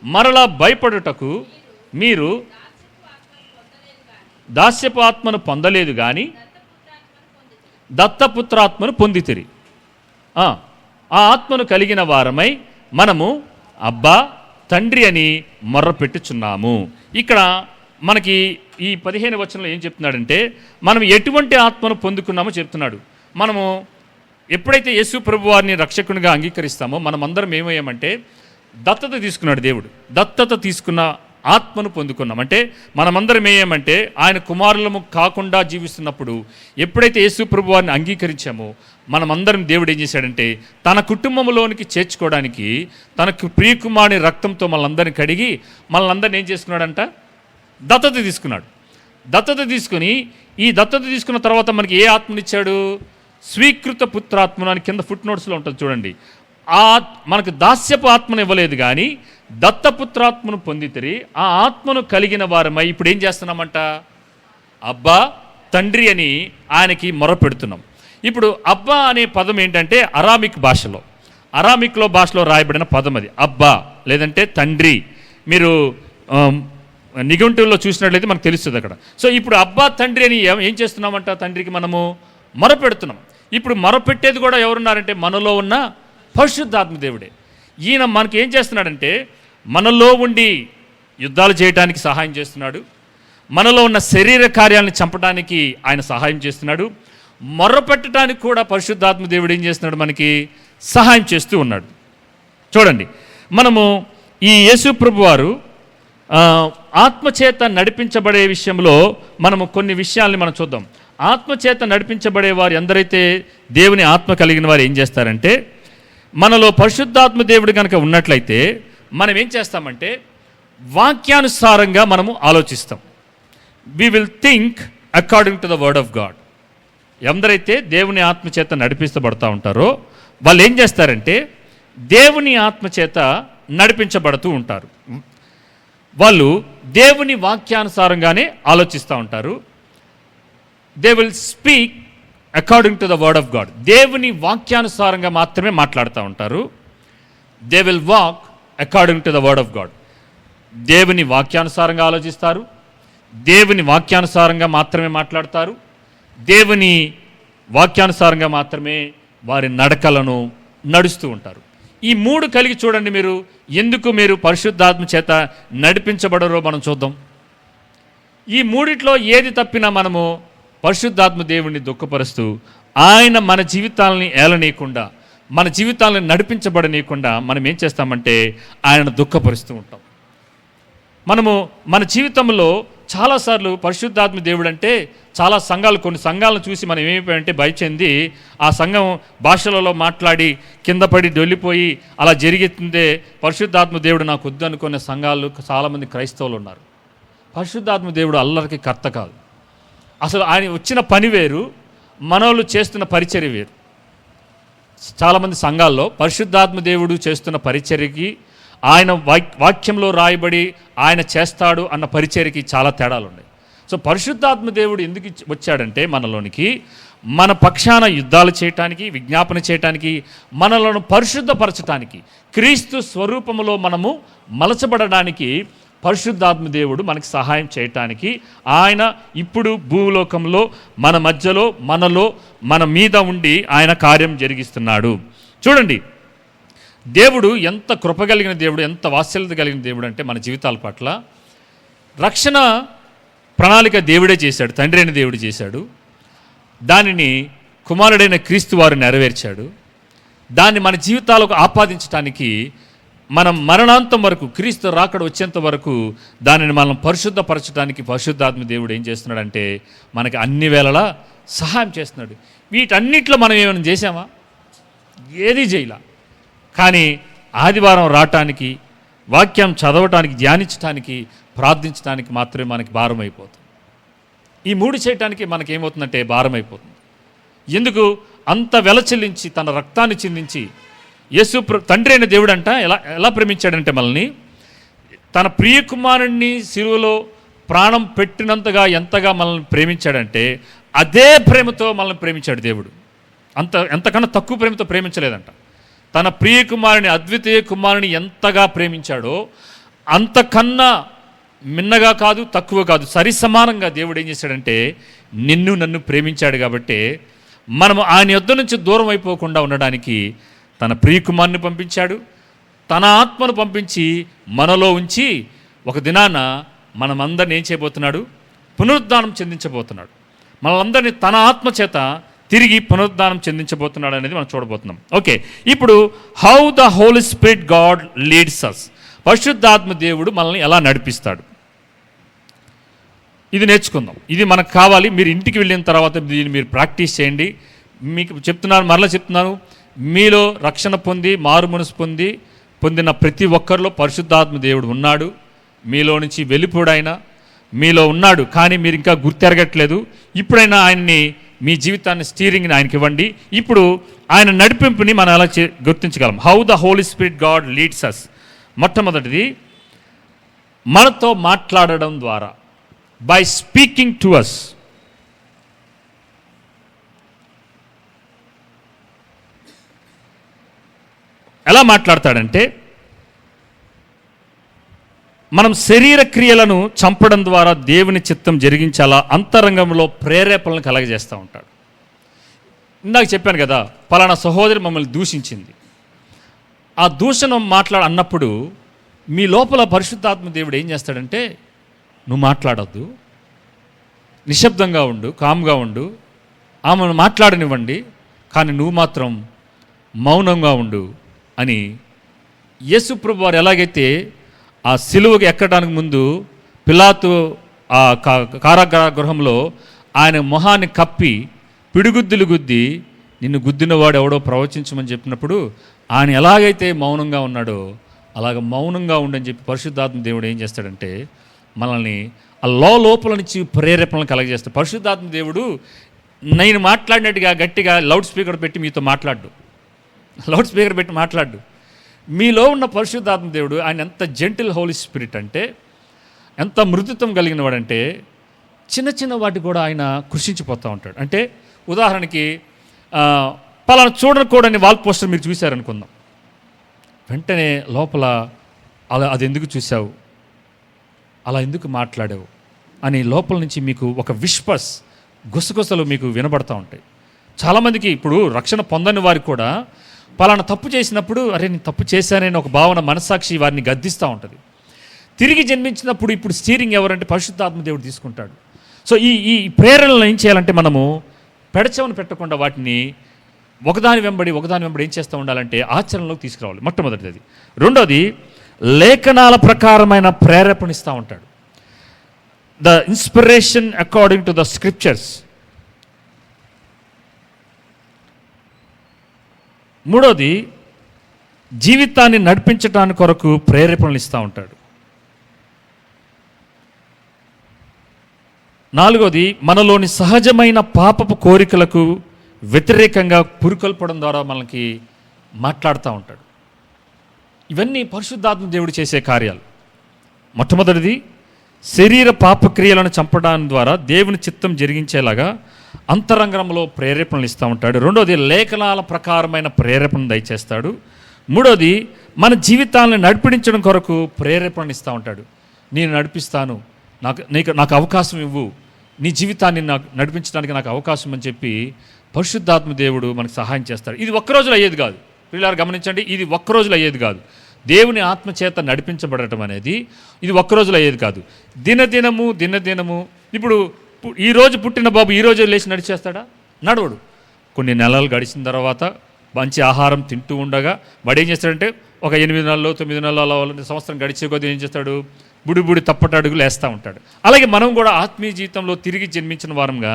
మరలా భయపడుటకు మీరు దాస్యపు ఆత్మను పొందలేదు కానీ దత్తపుత్రాత్మను పొందితిరి. ఆ ఆత్మను కలిగిన వారమై మనము అబ్బా తండ్రి అని మొర్రపెట్టుచున్నాము. ఇక్కడ మనకి ఈ 15 వచనంలో ఏం చెప్తున్నాడంటే మనం ఎటువంటి ఆత్మను పొందుకున్నామో చెప్తున్నాడు. మనము ఎప్పుడైతే యేసు ప్రభు వారిని రక్షకునిగా అంగీకరిస్తామో మనమందరం ఏమయ్యామంటే దత్తత తీసుకున్నాడు దేవుడు. దత్తత తీసుకున్న ఆత్మను పొందుకున్నాం. అంటే మనమందరం ఏమంటే ఆయన కుమారులము కాకుండా జీవిస్తున్నప్పుడు ఎప్పుడైతే యేసు ప్రభు వారిని అంగీకరించామో మనమందరం దేవుడు ఏం చేశాడంటే తన కుటుంబంలోనికి చేర్చుకోవడానికి తనకు ప్రియకుమారుని రక్తంతో మనల్ని కడిగి మనల్ని ఏం చేసుకున్నాడంట? దత్తత తీసుకున్నాడు. దత్తత తీసుకుని ఈ దత్తత తీసుకున్న తర్వాత మనకి ఏ ఆత్మనిచ్చాడు? స్వీకృత పుత్రాత్మను అని కింద ఫుట్ నోట్స్లో ఉంటుంది చూడండి. మనకు దాస్యపు ఆత్మను ఇవ్వలేదు కానీ దత్తపుత్రాత్మను పొందితిరి. ఆ ఆత్మను కలిగిన వారమై ఇప్పుడు ఏం చేస్తున్నామంట? అబ్బా తండ్రి అని ఆయనకి మొరపెడుతున్నాం. ఇప్పుడు అబ్బా అనే పదం ఏంటంటే అరామిక్లో భాషలో రాయబడిన పదం అది అబ్బా లేదంటే తండ్రి. మీరు నిఘంటువుల్లో చూసినట్లయితే మనకు తెలుస్తుంది అక్కడ. సో ఇప్పుడు అబ్బా తండ్రి అని ఏం చేస్తున్నామంట? తండ్రికి మనము మొరపెడుతున్నాం. ఇప్పుడు మొరపెట్టేది కూడా ఎవరున్నారంటే మనలో ఉన్న పరిశుద్ధాత్మ దేవుడే. ఈయన మనకి ఏం చేస్తున్నాడంటే మనలో ఉండి యుద్ధాలు చేయడానికి సహాయం చేస్తున్నాడు. మనలో ఉన్న శరీర కార్యాలను చంపడానికి ఆయన సహాయం చేస్తున్నాడు. మొర్రపెట్టడానికి కూడా పరిశుద్ధాత్మ దేవుడు ఏం చేస్తున్నాడు? మనకి సహాయం చేస్తూ ఉన్నాడు. చూడండి, మనము ఈ యేసు ప్రభు వారు ఆత్మచేత నడిపించబడే విషయంలో మనము కొన్ని విషయాల్ని మనం చూద్దాం. ఆత్మచేత నడిపించబడే వారు ఎందరైతే దేవుని ఆత్మ కలిగిన వారు ఏం చేస్తారంటే మనలో పరిశుద్ధాత్మ దేవుడు కనుక ఉన్నట్లయితే మనం ఏం చేస్తామంటే వాక్యానుసారంగా మనము ఆలోచిస్తాం. We will think according to the word of God. ఎందరైతే దేవుని ఆత్మచేత నడిపించబడతా ఉంటారో వాళ్ళు ఏం చేస్తారంటే దేవుని ఆత్మచేత నడిపించబడుతూ ఉంటారు. వాళ్ళు దేవుని వాక్యానుసారంగానే ఆలోచిస్తూ ఉంటారు. They will speak according to the word of God. దేవుని వాక్యానుసారంగా మాత్రమే మాట్లాడుతూ ఉంటారు. They will walk according to the word of God. దేవుని వాక్యానుసారంగా ఆలోచిస్తారు, దేవుని వాక్యానుసారంగా మాత్రమే మాట్లాడతారు, దేవుని వాక్యానుసారంగా మాత్రమే వారి నడకలను నడుస్తూ ఉంటారు. ఈ మూడు కలిగి చూడండి. మీరు ఎందుకు మీరు పరిశుద్ధాత్మ చేత నడిపించబడరో మనం చూద్దాం. ఈ మూడిట్లో ఏది తప్పినా మనము పరిశుద్ధాత్మ దేవుణ్ణి దుఃఖపరుస్తూ ఆయన మన జీవితాలని ఏలనీయకుండా మన జీవితాలను నడిపించబడనీయకుండా మనం ఏం చేస్తామంటే ఆయనను దుఃఖపరుస్తూ ఉంటాం. మనము మన జీవితంలో చాలాసార్లు పరిశుద్ధాత్మ దేవుడు అంటే చాలా సంఘాలు, కొన్ని సంఘాలను చూసి మనం ఏమైపోయామంటే భయచెంది ఆ సంఘం భాషలలో మాట్లాడి కింద పడి డొల్లిపోయి అలా జరిగితే పరిశుద్ధాత్మ దేవుడు నాకు వద్దు అనుకునే సంఘాలు చాలామంది క్రైస్తవులు ఉన్నారు. పరిశుద్ధాత్మ దేవుడు అల్లరికి కర్త కాదు. అసలు ఆయన వచ్చిన పని వేరు, మనోళ్ళు చేస్తున్న పరిచర్య వేరు. చాలామంది సంఘాల్లో పరిశుద్ధాత్మ దేవుడు చేస్తున్న పరిచర్యకి ఆయన వాక్యంలో రాయబడి ఆయన చేస్తాడు అన్న పరిచర్యకి చాలా తేడాలు ఉన్నాయి. సో పరిశుద్ధాత్మ దేవుడు ఎందుకు వచ్చాడంటే మనలోనికి మన పక్షాన యుద్ధాలు చేయటానికి, విజ్ఞాపన చేయటానికి, మనలను పరిశుద్ధపరచటానికి, క్రీస్తు స్వరూపములో మనము మలచబడడానికి పరిశుద్ధాత్మ దేవుడు మనకి సహాయం చేయటానికి ఆయన ఇప్పుడు భూలోకంలో మన మధ్యలో మన మీద ఉండి ఆయన కార్యం జరిగిస్తున్నాడు. చూడండి, దేవుడు ఎంత కృప కలిగిన దేవుడు, ఎంత వాత్సల్యత కలిగిన దేవుడు అంటే మన జీవితాల పట్ల రక్షణ ప్రణాళిక దేవుడే చేశాడు, తండ్రి అయిన దేవుడు చేశాడు. దానిని కుమారుడైన క్రీస్తు వారు నెరవేర్చాడు. దాన్ని మన జీవితాలకు ఆపాదించడానికి మనం మరణాంతం వరకు, క్రీస్తు రాకడ వచ్చేంత వరకు దానిని మనం పరిశుద్ధపరచడానికి పరిశుద్ధాత్మ దేవుడు ఏం చేస్తున్నాడంటే మనకి అన్ని వేళలా సహాయం చేస్తున్నాడు. వీటన్నిటిలో మనం ఏమైనా చేసామా? ఏది చేయలా. కానీ ఆదివారం రావటానికి, వాక్యం చదవటానికి, ధ్యానించడానికి, ప్రార్థించడానికి మాత్రమే మనకి భారం అయిపోతుంది. ఈ మూడు చేయటానికి మనకేమవుతుందంటే భారం అయిపోతుంది. ఎందుకు? అంత వెల చెల్లించి తన రక్తాన్ని చిందించి యేసు తండ్రి అయిన దేవుడు అంట ఎలా ప్రేమించాడంటే మనల్ని తన ప్రియకుమారుణ్ణి సిలువలో ప్రాణం పెట్టినంతగా ఎంతగా మనల్ని ప్రేమించాడంటే అదే ప్రేమతో మనల్ని ప్రేమించాడు దేవుడు. ఎంతకన్నా తక్కువ ప్రేమతో ప్రేమించలేదంట. తన ప్రియ కుమారుని, అద్వితీయ కుమారుని ఎంతగా ప్రేమించాడో అంతకన్నా మిన్నగా కాదు, తక్కువ కాదు, సరి సమానంగా దేవుడు ఏం చేశాడంటే నిన్ను నన్ను ప్రేమించాడు. కాబట్టి మనము ఆయన యొద్ద నుంచి దూరం అయిపోకుండా ఉండడానికి తన ప్రియ కుమారుని పంపించాడు. తన ఆత్మను పంపించి మనలో ఉంచి ఒక దినాన మనమందరిని ఏం చేయబోతున్నాడు? పునరుద్ధానం చెందించబోతున్నాడు. మనలందరినీ తన ఆత్మ చేత తిరిగి పునరుద్ధానం చెందించబోతున్నాడు అనేది మనం చూడబోతున్నాం. ఓకే, ఇప్పుడు how the Holy Spirit God leads us, పరిశుద్ధాత్మ దేవుడు మనల్ని ఎలా నడిపిస్తాడు, ఇది నేర్చుకుందాం. ఇది మనకు కావాలి. మీరు ఇంటికి వెళ్ళిన తర్వాత దీన్ని మీరు ప్రాక్టీస్ చేయండి. మీకు చెప్తున్నాను, మరలా చెప్తున్నాను, మీలో రక్షణ పొంది మారు మనసు పొందిన ప్రతి ఒక్కరిలో పరిశుద్ధాత్మ దేవుడు ఉన్నాడు. మీలో నుంచి వెళ్ళిపోయాడు, మీలో ఉన్నాడు, కానీ మీరు ఇంకా గుర్తెరగట్లేదు. ఇప్పుడైనా ఆయన్ని, మీ జీవితాన్ని, స్టీరింగ్ని ఆయనకి ఇవ్వండి. ఇప్పుడు ఆయన నడిపింపుని మనం ఎలా గుర్తించగలం? How the Holy Spirit God leads us. మొట్టమొదటిది మనతో మాట్లాడడం ద్వారా, బై స్పీకింగ్ టు అస్. ఎలా మాట్లాడతాడంటే, మనం శరీర క్రియలను చంపడం ద్వారా దేవుని చిత్తం జరిగించాలా అంతరంగంలో ప్రేరేపణలు కలగజేస్తూ ఉంటాడు. ఇందాక చెప్పాను కదా, పలానా సహోదరి మమ్మల్ని దూషించింది. ఆ దూషణ అన్నప్పుడు మీ లోపల పరిశుద్ధాత్మ దేవుడు ఏం చేస్తాడంటే, నువ్వు మాట్లాడొద్దు, నిశ్శబ్దంగా ఉండు, కామ్గా ఉండు, ఆమెను మాట్లాడనివ్వండి, కానీ నువ్వు మాత్రం మౌనంగా ఉండు అని. యేసు ప్రభు వారు ఎలాగైతే ఆ సిలువకు ఎక్కడానికి ముందు పిలాతు ఆ కారాగార గృహంలో ఆయన మొహాన్ని కప్పి పిడిగుద్దులు గుద్ది నిన్ను గుద్దినవాడు ఎవడో ప్రవచించమని చెప్పినప్పుడు ఆయన ఎలాగైతే మౌనంగా ఉన్నాడో అలాగ మౌనంగా ఉండని చెప్పి పరిశుద్ధాత్మ దేవుడు ఏం చేస్తాడంటే మనల్ని ఆ లోపల నుంచి ప్రేరేపణలు కలగజేస్తాడు. పరిశుద్ధాత్మ దేవుడు నేను మాట్లాడినట్టుగా గట్టిగా లౌడ్ స్పీకర్ పెట్టి మీతో మాట్లాడు, లౌడ్ స్పీకర్ పెట్టి మాట్లాడు. మీలో ఉన్న పరిశుద్ధాత్మ దేవుడు ఆయన ఎంత జెంటిల్ హోలీ స్పిరిట్ అంటే, ఎంత మృదుత్వం కలిగిన వాడంటే, చిన్న చిన్న వాటి కూడా ఆయన కృషించిపోతూ ఉంటాడు. అంటే ఉదాహరణకి పలానా చూడకూడని వాల్ పోస్టర్ మీరు చూశారనుకుందాం, వెంటనే లోపల అలా అది ఎందుకు చూసావు, అలా ఎందుకు మాట్లాడావు అని లోపల నుంచి మీకు ఒక విష్పస్, గుసగుసలు మీకు వినబడతా ఉంటాయి. చాలామందికి ఇప్పుడు రక్షణ పొందని వారికి కూడా పలానా తప్పు చేసినప్పుడు అరే నేను తప్పు చేశానని ఒక భావన, మనస్సాక్షి వారిని గద్దిస్తూ ఉంటుంది. తిరిగి జన్మించినప్పుడు ఇప్పుడు స్టీరింగ్ ఎవరంటే పరిశుద్ధాత్మ దేవుడు తీసుకుంటాడు. సో ఈ ప్రేరణలను ఏం చేయాలంటే మనము పెడచెవను పెట్టకుండా వాటిని ఒకదాని వెంబడి ఏం చేస్తూ ఉండాలంటే ఆచరణలోకి తీసుకురావాలి. మొట్టమొదటిది అది. రెండోది లేఖనాల ప్రకారమైన ప్రేరేపణ ఇస్తూ ఉంటాడు. The inspiration according to the scriptures. మూడోది జీవితాన్ని నడిపించడానికి కొరకు ప్రేరేపణలు ఇస్తూ ఉంటాడు. నాలుగోది మనలోని సహజమైన పాపపు కోరికలకు వ్యతిరేకంగా పురికొల్పడం ద్వారా మనకి మాట్లాడుతూ ఉంటాడు. ఇవన్నీ పరిశుద్ధాత్మ దేవుడు చేసే కార్యాలు. మొట్టమొదటిది శరీర పాపక్రియలను చంపడానికి ద్వారా దేవుని చిత్తం జరిగించేలాగా అంతరంగంలో ప్రేరేపణలు ఇస్తూ ఉంటాడు. రెండోది లేఖనాల ప్రకారమైన ప్రేరేపణ దయచేస్తాడు. మూడోది మన జీవితాలను నడిపించడం కొరకు ప్రేరేపణ ఇస్తూ ఉంటాడు. నేను నడిపిస్తాను, నాకు అవకాశం ఇవ్వు, నీ జీవితాన్ని నాకు నడిపించడానికి నాకు అవకాశం అని చెప్పి పరిశుద్ధాత్మ దేవుడు మనకు సహాయం చేస్తాడు. ఇది ఒక్కరోజులో అయ్యేది కాదు. పిల్లలు గమనించండి, ఇది ఒక్కరోజులో అయ్యేది కాదు. దేవుని ఆత్మచేత నడిపించబడటం అనేది ఇది ఒక్కరోజులో అయ్యేది కాదు. దినదినము ఇప్పుడు ఈరోజు పుట్టిన బాబు ఈరోజు లేచి నడిచేస్తాడా? నడవడు. కొన్ని నెలలు గడిచిన తర్వాత మంచి ఆహారం తింటూ ఉండగా వాడు ఏం చేస్తాడంటే ఒక 8 నెలలు 9 నెలలు సంవత్సరం గడిచే కొద్దీ ఏం చేస్తాడు? బుడి తప్పటడుగులు వేస్తూ ఉంటాడు. అలాగే మనం కూడా ఆత్మీయ జీవితంలో తిరిగి జన్మించిన వారంగా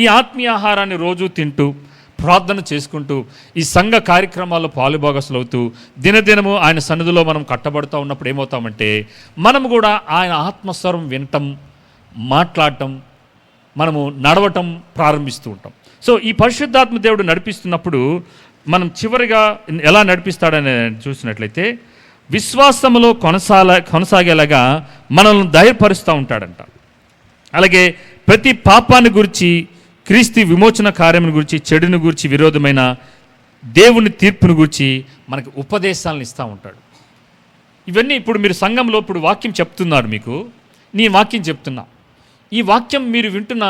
ఈ ఆత్మీయ ఆహారాన్ని రోజు తింటూ ప్రార్థన చేసుకుంటూ ఈ సంఘ కార్యక్రమాల్లో పాలుభాగస్తులు అవుతూ దినదినము ఆయన సన్నిధిలో మనం కట్టబడుతూ ఉన్నప్పుడు ఏమవుతామంటే మనము కూడా ఆయన ఆత్మస్వరం వినటం, మాట్లాడటం, మనము నడవటం ప్రారంభిస్తూ ఉంటాం. సో ఈ పరిశుద్ధాత్మ దేవుడు నడిపిస్తున్నప్పుడు మనం చివరిగా ఎలా నడిపిస్తాడని చూసినట్లయితే విశ్వాసములో కొనసాగేలాగా మనల్ని ధైర్యపరుస్తూ ఉంటాడంట. అలాగే ప్రతి పాపాన్ని గురించి క్రీస్తు విమోచన కార్యమును గురించి, చెడును గురించి, విరోధమైన దేవుని తీర్పును గురించి మనకు ఉపదేశాలను ఇస్తూ ఉంటాడు. ఇవన్నీ ఇప్పుడు మీరు సంఘంలో ఇప్పుడు వాక్యం చెప్తున్నారు, మీకు నీ వాక్యం చెప్తున్నా. ఈ వాక్యం మీరు వింటున్న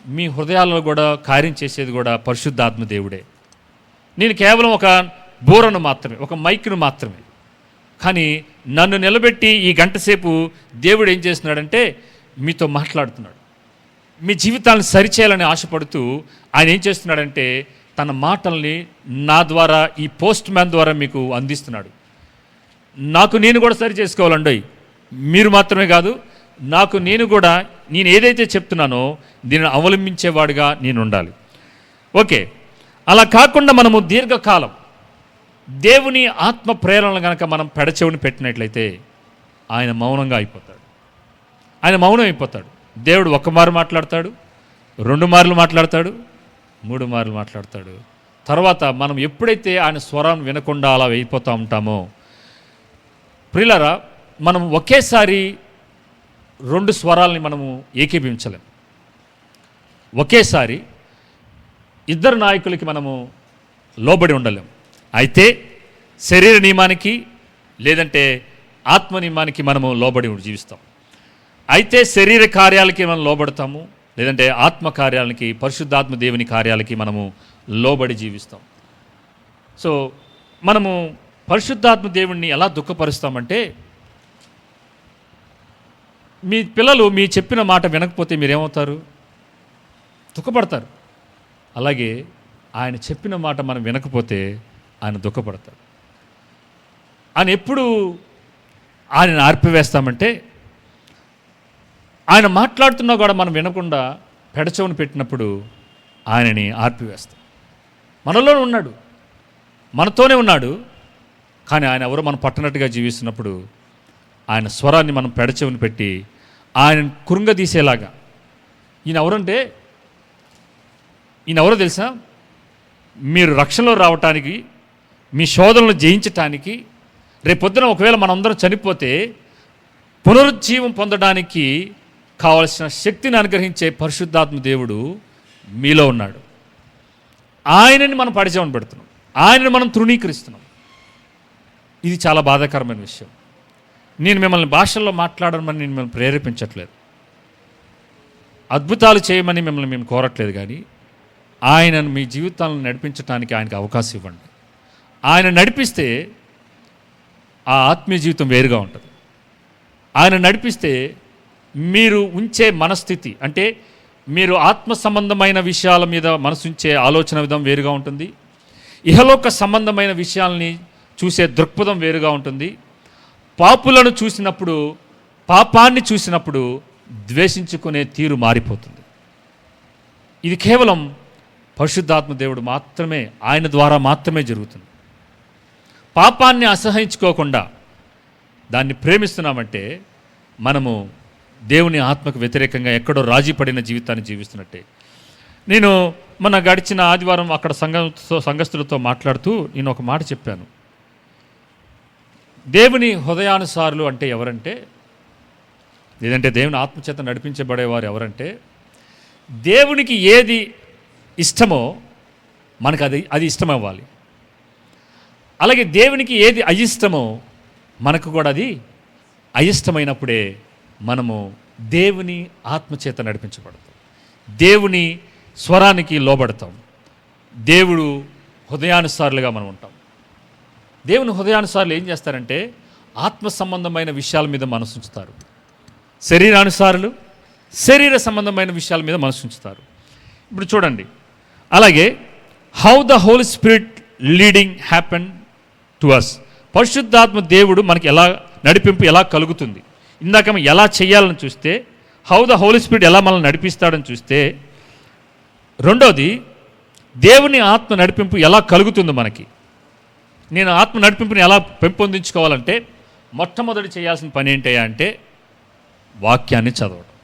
మీ హృదయాల్లో కూడా కార్యం చేసేది కూడా పరిశుద్ధాత్మ దేవుడే. నేను కేవలం ఒక బోరను మాత్రమే, ఒక మైక్ను మాత్రమే. కానీ నన్ను నిలబెట్టి ఈ గంట సేపు దేవుడు ఏం చేస్తున్నాడంటే మీతో మాట్లాడుతున్నాడు. మీ జీవితాలను సరిచేయాలని ఆశపడుతూ ఆయన ఏం చేస్తున్నాడంటే తన మాటల్ని నా ద్వారా, ఈ పోస్ట్ మ్యాన్ ద్వారా మీకు అందిస్తున్నాడు. నాకు నేను కూడా సరి చేసుకోవాలండి. మీరు మాత్రమే కాదు, నాకు నేను కూడా నేను ఏదైతే చెప్తున్నానో దీనిని అవలంబించేవాడిగా నేను ఉండాలి. ఓకే, అలా కాకుండా మనము దీర్ఘకాలం దేవుని ఆత్మ ప్రేరణలు కనుక మనం పెడచెవిని పెట్టినట్లయితే ఆయన మౌనంగా అయిపోతాడు. ఆయన మౌనం అయిపోతాడు. దేవుడు ఒక్క మారు మాట్లాడతాడు, 2 మార్లు మాట్లాడతాడు, 3 మార్లు మాట్లాడతాడు. తర్వాత మనం ఎప్పుడైతే ఆయన స్వరాన్ని వినకుండా అలా అయిపోతూ ఉంటామో, ప్రియులారా, మనం ఒకేసారి 2 స్వరాలని మనము ఏకీభవించలేం. ఒకేసారి 2 నాయకులకి మనము లోబడి ఉండలేం. అయితే శరీర నియమానికి లేదంటే ఆత్మ నియమానికి మనము లోబడి జీవిస్తాం. అయితే శరీర కార్యాలకి మనం లోబడతాము, లేదంటే ఆత్మ కార్యాలకి, పరిశుద్ధాత్మ దేవుని కార్యాలకి మనము లోబడి జీవిస్తాం. సో మనము పరిశుద్ధాత్మ దేవుణ్ణి ఎలా దుఃఖపరుస్తామంటే, మీ పిల్లలు మీ చెప్పిన మాట వినకపోతే మీరేమవుతారు? దుఃఖపడతారు. అలాగే ఆయన చెప్పిన మాట మనం వినకపోతే ఆయన దుఃఖపడతాడు. ఆయన ఎప్పుడు ఆయనను ఆర్పివేస్తామంటే, ఆయన మాట్లాడుతున్నా కూడా మనం వినకుండా పెడచెవిని పెట్టినప్పుడు ఆయనని ఆర్పివేస్తాం. మనలోనే ఉన్నాడు, మనతోనే ఉన్నాడు, కానీ ఆయన ఎవరో మనం పట్టనట్టుగా జీవిస్తున్నప్పుడు ఆయన స్వరాన్ని మనం పెడచెవిని పెట్టి ఆయన కృంగదీసేలాగా. ఈయన ఎవరో తెలుసా? మీరు రక్షణలో రావటానికి, మీ శోధనలు జయించటానికి, రేపొద్దున ఒకవేళ మనందరం చనిపోతే పునరుజ్జీవం పొందడానికి కావలసిన శక్తిని అనుగ్రహించే పరిశుద్ధాత్మ దేవుడు మీలో ఉన్నాడు. ఆయనని మనం పడిచేవని పెడుతున్నాం, ఆయనని మనం తృణీకరిస్తున్నాం. ఇది చాలా బాధాకరమైన విషయం. నేను మిమ్మల్ని భాషల్లో మాట్లాడమని నేను మిమ్మల్ని ప్రేరేపించట్లేదు, అద్భుతాలు చేయమని మిమ్మల్ని మేము కోరట్లేదు. కానీ ఆయనను మీ జీవితాలను నడిపించడానికి ఆయనకు అవకాశం ఇవ్వండి. ఆయన నడిపిస్తే ఆ ఆత్మీయ జీవితం వేరుగా ఉంటుంది. ఆయన నడిపిస్తే మీరు ఉంచే మనస్థితి, అంటే మీరు ఆత్మ సంబంధమైన విషయాల మీద మనసుంచే ఆలోచన విధం వేరుగా ఉంటుంది. ఇహలోక సంబంధమైన విషయాల్ని చూసే దృక్పథం వేరుగా ఉంటుంది. పాపులను చూసినప్పుడు, పాపాన్ని చూసినప్పుడు ద్వేషించుకునే తీరు మారిపోతుంది. ఇది కేవలం పరిశుద్ధాత్మ దేవుడు మాత్రమే, ఆయన ద్వారా మాత్రమే జరుగుతుంది. పాపాన్ని అసహించుకోకుండా దాన్ని ప్రేమిస్తున్నామంటే మనము దేవుని ఆత్మకు వ్యతిరేకంగా ఎక్కడో రాజీ పడిన జీవితాన్ని జీవిస్తున్నట్టే. నేను మన గడిచిన ఆదివారం అక్కడ సంఘస్థులతో మాట్లాడుతూ నేను ఒక మాట చెప్పాను. దేవుని హృదయానుసారులు అంటే ఎవరంటే, లేదంటే దేవుని ఆత్మచేత నడిపించబడేవారు ఎవరంటే, దేవునికి ఏది ఇష్టమో మనకు అది ఇష్టం అవ్వాలి. అలాగే దేవునికి ఏది అయిష్టమో మనకు కూడా అది అయిష్టమైనప్పుడే మనము దేవుని ఆత్మచేత నడిపించబడతాం, దేవుని స్వరానికి లోబడతాం, దేవుడు హృదయానుసారులుగా మనం ఉంటాం. దేవుని హృదయానుసారులు ఏం చేస్తారంటే ఆత్మ సంబంధమైన విషయాల మీద మనసు ఉంచుతారు, శరీరానుసారులు శరీర సంబంధమైన విషయాల మీద మనసు ఉంచుతారు. ఇప్పుడు చూడండి, అలాగే how the Holy Spirit leading happen to us. పరిశుద్ధాత్మ దేవుడు మనకి ఎలా నడిపింపు ఎలా కలుగుతుంది, ఇందాక ఎలా చేయాలని చూస్తే, హౌ ద హోలీ స్పిరిట్ ఎలా మనల్ని నడిపిస్తాడని చూస్తే, రెండోది దేవుని ఆత్మ నడిపింపు ఎలా కలుగుతుందో మనకి. నేను ఆత్మ నడిపింపుని ఎలా పెంపొందించుకోవాలంటే మొట్టమొదటి చేయాల్సిన పని ఏంటయ్యా అంటే వాక్యాన్ని చదవటం.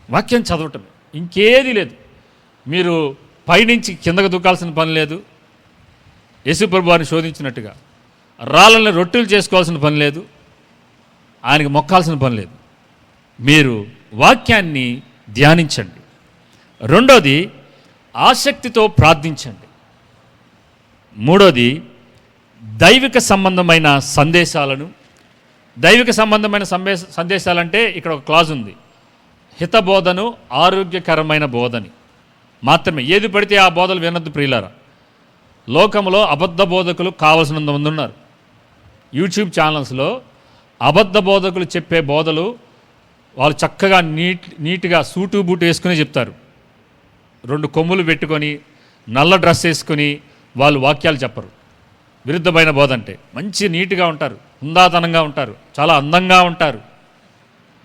వాక్యం చదవటం, ఇంకేది లేదు. మీరు పైనుంచి కిందకు దూకాల్సిన పని లేదు, యేసుప్రభు వారిని శోధించినట్టుగా రాళ్ళని రొట్టెలు చేసుకోవాల్సిన పని లేదు, ఆయనకి మొక్కాల్సిన పని లేదు. మీరు వాక్యాన్ని ధ్యానించండి, రెండోది ఆసక్తితో ప్రార్థించండి. మూడోది దైవిక సంబంధమైన సందేశాలను, దైవిక సంబంధమైన సందేశాలంటే ఇక్కడ ఒక క్లాజ్ ఉంది, హితబోధను ఆరోగ్యకరమైన బోధని మాత్రమే. ఏది పడితే ఆ బోధలు వినొద్దు ప్రియులారా. లోకంలో అబద్ధ బోధకులు కావలసినంత మంది ఉన్నారు. యూట్యూబ్ ఛానల్స్లో అబద్ధ బోధకులు చెప్పే బోధలు వాళ్ళు చక్కగా నీట్గా సూటు బూటు వేసుకుని చెప్తారు. 2 కొమ్ములు పెట్టుకొని నల్ల డ్రెస్ వేసుకొని వాళ్ళు వాక్యాలు చెప్పరు. విరుద్ధమైన బోధ అంటే మంచి నీట్గా ఉంటారు, హుందాతనంగా ఉంటారు, చాలా అందంగా ఉంటారు,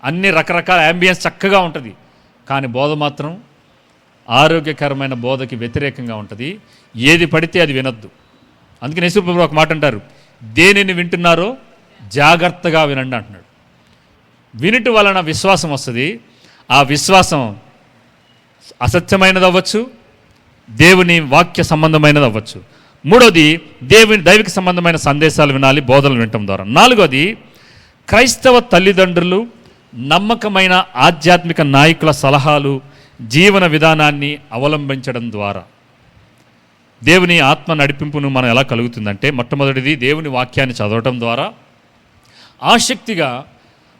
అన్ని రకరకాల యాంబియన్స్ చక్కగా ఉంటుంది. కానీ బోధ మాత్రం ఆరోగ్యకరమైన బోధకి వ్యతిరేకంగా ఉంటుంది. ఏది పడితే అది వినొద్దు. అందుకని యేసు ప్రభువు ఒక మాట అంటారు, దేనిని వింటున్నారో జాగ్రత్తగా వినండి అంటున్నాడు. వినుట వలన విశ్వాసం వస్తుంది. ఆ విశ్వాసం అసత్యమైనది అవ్వచ్చు, దేవుని వాక్య సంబంధమైనది అవ్వచ్చు. మూడోది దేవుని దైవిక సంబంధమైన సందేశాలు వినాలి బోధనలు వినటం ద్వారా. నాలుగోది క్రైస్తవ తల్లిదండ్రులు నమ్మకమైన ఆధ్యాత్మిక నాయకుల సలహాలు, జీవన విధానాన్ని అవలంబించడం ద్వారా దేవుని ఆత్మ నడిపింపును మనం ఎలా కలుగుతుందంటే, మొట్టమొదటిది దేవుని వాక్యాన్ని చదవటం ద్వారా, ఆసక్తిగా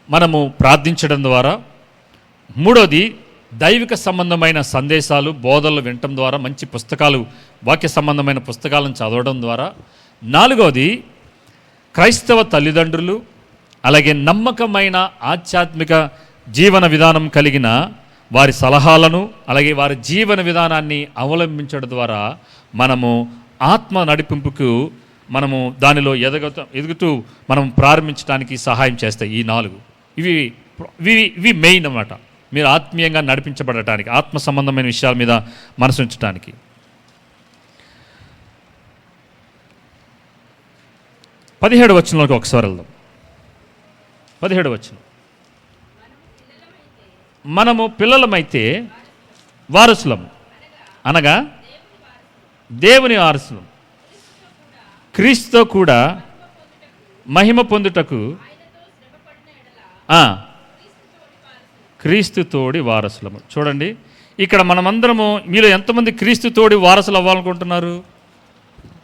మనము ప్రార్థించడం ద్వారా, మూడోది దైవిక సంబంధమైన సందేశాలు బోధనలు వినటం ద్వారా, మంచి పుస్తకాలు వాక్య సంబంధమైన పుస్తకాలను చదవడం ద్వారా, నాలుగోది క్రైస్తవ తల్లిదండ్రులు అలాగే నమ్మకమైన ఆధ్యాత్మిక జీవన విధానం కలిగిన వారి సలహాలను అలాగే వారి జీవన విధానాన్ని అవలంబించడం ద్వారా మనము ఆత్మ నడిపింపుకు మనము దానిలో ఎదుగుతూ మనం ప్రారంభించడానికి సహాయం చేస్తాయి. ఈ 4 ఇవి మెయిన్ అన్నమాట. మీరు ఆత్మీయంగా నడిపించబడటానికి, ఆత్మ సంబంధమైన విషయాల మీద మనసు ఉంచడానికి. 17వ వచనంలోకి ఒకసారి వెళ్దాం. 17వ వచనం, మనము పిల్లలమైతే వారసులము, అనగా దేవుని వారసులం, క్రీస్తుతో కూడా మహిమ పొందుటకు క్రీస్తు తోడి వారసులము. చూడండి, ఇక్కడ మనమందరము, మీలో ఎంతమంది క్రీస్తు తోడి వారసులు అవ్వాలనుకుంటున్నారు?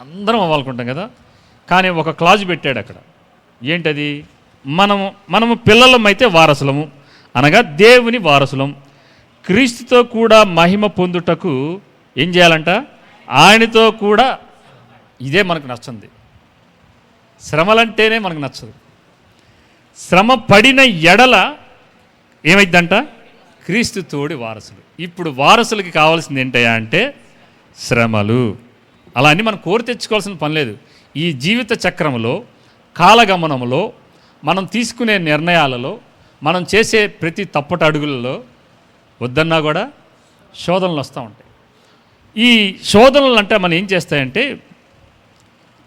అందరం అవ్వాలనుకుంటాం కదా. కానీ ఒక క్లాజ్ పెట్టాడు అక్కడ. ఏంటది? మనము పిల్లలమైతే వారసులము, అనగా దేవుని వారసులం, క్రీస్తుతో కూడా మహిమ పొందుటకు ఏం చేయాలంట? ఆయనతో కూడా. ఇదే మనకు నచ్చింది. శ్రమలంటేనే మనకు నచ్చదు. శ్రమ పడిన ఎడల ఏమైందంట? క్రీస్తు తోడి వారసులు. ఇప్పుడు వారసులకి కావాల్సింది ఏంటయ్యా అంటే శ్రమలు. అలా అని మనం కోరి తెచ్చుకోవాల్సిన పని లేదు. ఈ జీవిత చక్రంలో, కాలగమనంలో, మనం తీసుకునే నిర్ణయాలలో, మనం చేసే ప్రతి తప్పటి అడుగులలో వద్దన్నా కూడా శోధనలు వస్తూ ఉంటాయి. ఈ శోధనలు అంటే మనం ఏం చేస్తాయంటే,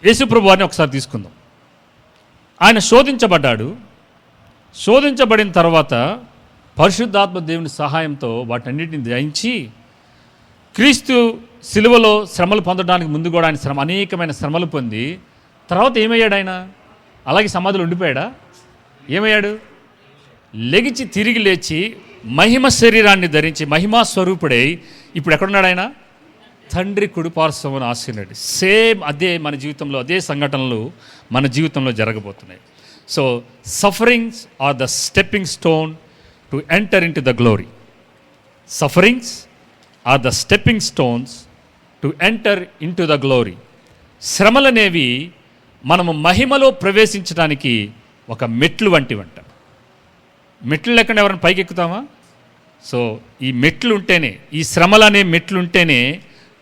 యేసుప్రభు వారిని ఒకసారి తీసుకుందాం. ఆయన శోధించబడ్డాడు. శోధించబడిన తర్వాత పరిశుద్ధాత్మ దేవుని సహాయంతో వాటన్నిటిని జయించి, క్రీస్తు సిలువలో శ్రమలు పొందడానికి ముందు కూడా ఆయన అనేకమైన శ్రమలు పొంది తర్వాత ఏమయ్యాడు? ఆయన అలాగే సమాధిలో ఉండిపోయాడా? ఏమయ్యాడు? లెగిచి తిరిగి లేచి మహిమ శరీరాన్ని ధరించి మహిమా స్వరూపుడై ఇప్పుడు ఎక్కడున్నాడు? ఆయన తండ్రి కుడిపార్శ్వమున ఆసీనుడు. సేమ్ అదే మన జీవితంలో, అదే సంఘటనలు మన జీవితంలో జరగబోతున్నాయి. So sufferings are the stepping stone to enter in to the glory. Sufferings are the stepping stones to enter in to the glory. శ్రమలనేవి మనము మహిమలో ప్రవేశించడానికి ఒక మెట్లు వంటివంట. మెట్లు లేకుండా ఎవరైనా పైకి ఎక్కుతామా? సో ఈ మెట్లు ఉంటేనే, ఈ శ్రమలు అనే మెట్లు ఉంటేనే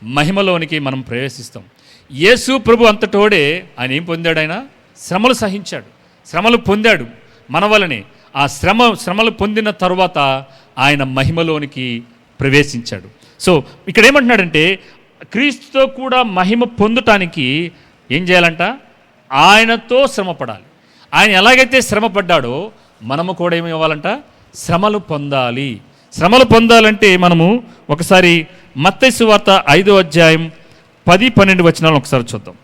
మహిమలోనికి మనం ప్రవేశిస్తాం. యేసు ప్రభు అంతటోడే ఆయన ఏం పొందాడు? ఆయన శ్రమలు సహించాడు, శ్రమలు పొందాడు మన వలనే. ఆ శ్రమలు పొందిన తరువాత ఆయన మహిమలోనికి ప్రవేశించాడు. సో ఇక్కడ ఏమంటున్నాడంటే, క్రీస్తుతో కూడా మహిమ పొందటానికి ఏం చేయాలంట? ఆయనతో శ్రమ పడాలి. ఆయన ఎలాగైతే శ్రమ పడ్డాడో మనము కూడా ఏమి ఇవ్వాలంట? శ్రమలు పొందాలి. శ్రమలు పొందాలంటే మనము ఒకసారి మత్తయి సువార్త 5వ అధ్యాయం 10-12 వచనాలను ఒకసారి చూద్దాం.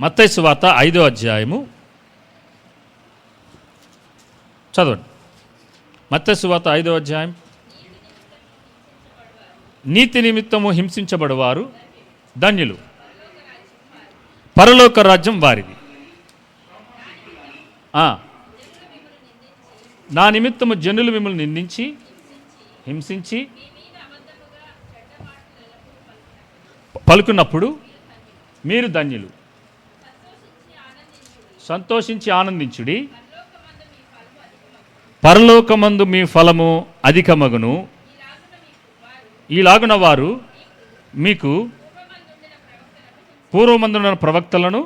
మత్తయి సువార్త 5వ అధ్యాయము చదవండి. మత్తయి సువార్త 5వ అధ్యాయం నీతి నిమిత్తము హింసించబడువారు ధన్యులు, పరలోక రాజ్యం వారిది. నా నిమిత్తము జనులు మిమ్మల్ని నిందించి హింసించి పలుకున్నప్పుడు మీరు ధన్యులు. సంతోషించి ఆనందించుడి, పరలోకమందు మీ ఫలము అధికమగును. ఈలాగున వారు మీకు పూర్వమందున్న ప్రవక్తలను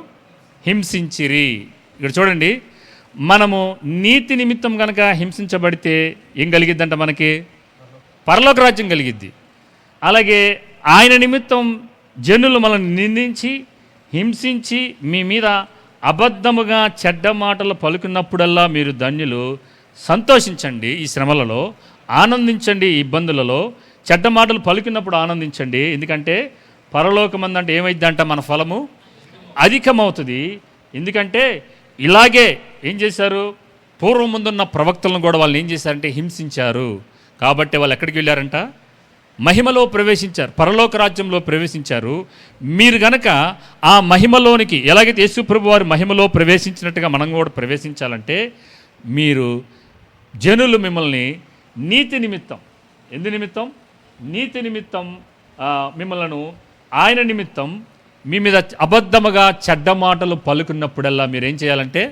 హింసించిరి. ఇక్కడ చూడండి, మనము నీతి నిమిత్తం కనుక హింసించబడితే ఏం కలిగిద్దంట? మనకి పరలోక రాజ్యం కలిగిద్ది. అలాగే ఆయన నిమిత్తం జనులు మనల్ని నిందించి హింసించి మీ మీద అబద్ధముగా చెడ్డ మాటలు పలుకున్నప్పుడల్లా మీరు ధన్యులు. సంతోషించండి ఈ శ్రమలలో, ఆనందించండి ఈ ఇబ్బందులలో. చెడ్డ మాటలు పలికినప్పుడు ఆనందించండి, ఎందుకంటే పరలోకమందంటే ఏమైందంట? మన ఫలము అధికమవుతుంది. ఎందుకంటే ఇలాగే ఏం చేశారు? పూర్వం ముందున్న ప్రవక్తలను కూడా వాళ్ళు ఏం చేశారంటే హింసించారు. కాబట్టి వాళ్ళు ఎక్కడికి వెళ్ళారంట? మహిమలో ప్రవేశించారు, పరలోక రాజ్యంలో ప్రవేశించారు. మీరు గనక ఆ మహిమలోనికి ఎలాగైతే యేసు ప్రభు వారు మహిమలో ప్రవేశించినట్టుగా మనం కూడా ప్రవేశించాలంటే మీరు జనులు మిమ్మల్ని నీతి నిమిత్తం, ఎందు నిమిత్తం? నీతి నిమిత్తం మిమ్మల్ని ఆయన నిమిత్తం మీ మీద అబద్ధముగా చెడ్డ మాటలు పలుకున్నప్పుడల్లా మీరేం చేయాలంటే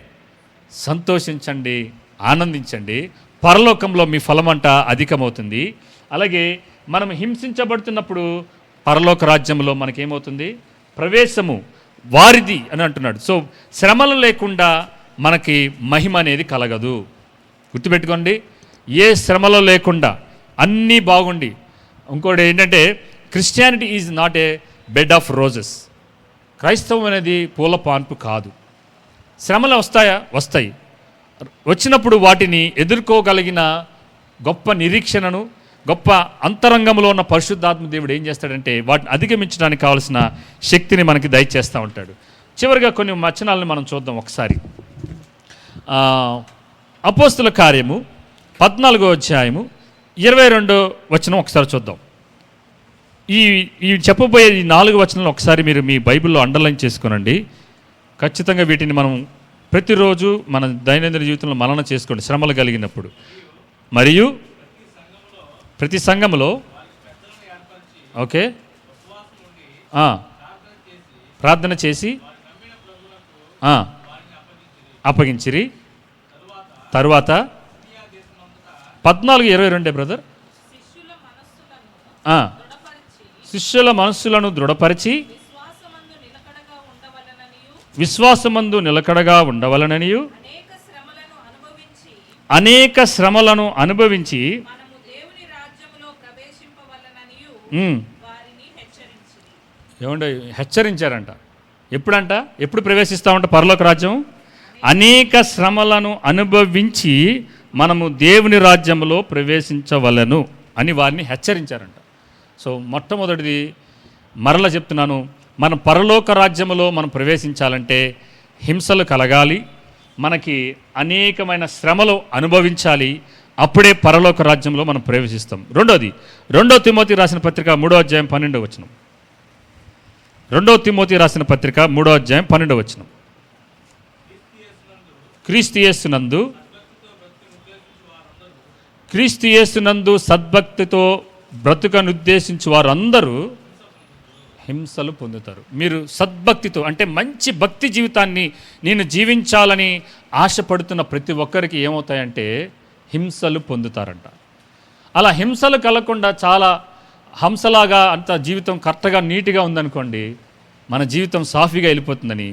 సంతోషించండి, ఆనందించండి. పరలోకంలో మీ ఫలమంట అధికమవుతుంది. అలాగే మనం హింసించబడుతున్నప్పుడు పరలోక రాజ్యంలో మనకేమవుతుంది? ప్రవేశము వారిది అని అంటున్నాడు. సో శ్రమలు లేకుండా మనకి మహిమ అనేది కలగదు. గుర్తుపెట్టుకోండి, ఏ శ్రమలో లేకుండా అన్నీ బాగుండి. ఇంకోటి ఏంటంటే Christianity is not a bed of roses. క్రైస్తవం అనేది పూల పాన్పు కాదు. శ్రమలు వస్తాయా? వస్తాయి. వచ్చినప్పుడు వాటిని ఎదుర్కోగలిగిన గొప్ప నిరీక్షణను, గొప్ప అంతరంగంలో ఉన్న పరిశుద్ధాత్మ దేవుడు ఏం చేస్తాడంటే వాటిని అధిగమించడానికి కావాల్సిన శక్తిని మనకి దయచేస్తూ ఉంటాడు. చివరిగా కొన్ని వచనాలను మనం చూద్దాం ఒకసారి. అపోస్తుల కార్యము 14వ అధ్యాయము 22వ వచనం ఒకసారి చూద్దాం. ఈ చెప్పబోయే ఈ 4 వచనాలు ఒకసారి మీరు మీ బైబిల్లో అండర్లైన్ చేసుకోనండి. ఖచ్చితంగా వీటిని మనం ప్రతిరోజు మన దైనందిన జీవితంలో మనన చేసుకోండి శ్రమలు కలిగినప్పుడు. మరియు ప్రతి సంఘములో ఓకే ప్రార్థన చేసి అప్పగించిరి. తరువాత 14:22 బ్రదర్, శిష్యుల మనస్సులను దృఢపరిచి విశ్వాసమందు నిలకడగా ఉండవలననియు అనేక శ్రమలను అనుభవించి ఏమంటే హెచ్చరించారంట. ఎప్పుడంట? ఎప్పుడు ప్రవేశిస్తామంట పరలోక రాజ్యం? అనేక శ్రమలను అనుభవించి మనము దేవుని రాజ్యంలో ప్రవేశించవలను అని వారిని హెచ్చరించారంట. సో మొట్టమొదటిది మరల చెప్తున్నాను, మన పరలోక రాజ్యంలో మనం ప్రవేశించాలంటే హింసలు కలగాలి, మనకి అనేకమైన శ్రమలు అనుభవించాలి. అప్పుడే పరలోక రాజ్యంలో మనం ప్రవేశిస్తాం. రెండోది 2 తిమోతి రాసిన పత్రిక 3వ అధ్యాయం 12వ వచనం. 2 తిమోతి రాసిన పత్రిక 3వ అధ్యాయం 12వ వచనం. క్రీస్తు యేసునందు సద్భక్తితో బ్రతుకనుద్దేశించు వారందరూ హింసలు పొందుతారు. మీరు సద్భక్తితో అంటే మంచి భక్తి జీవితాన్ని నేను జీవించాలని ఆశపడుతున్న ప్రతి ఒక్కరికి ఏమవుతాయంటే హింసలు పొందుతారంట. అలా హింసలు కలగకుండా చాలా హంసలాగా అంత జీవితం కరెక్ట్గా నీట్గా ఉందనుకోండి, మన జీవితం సాఫీగా వెళ్ళిపోతుందని.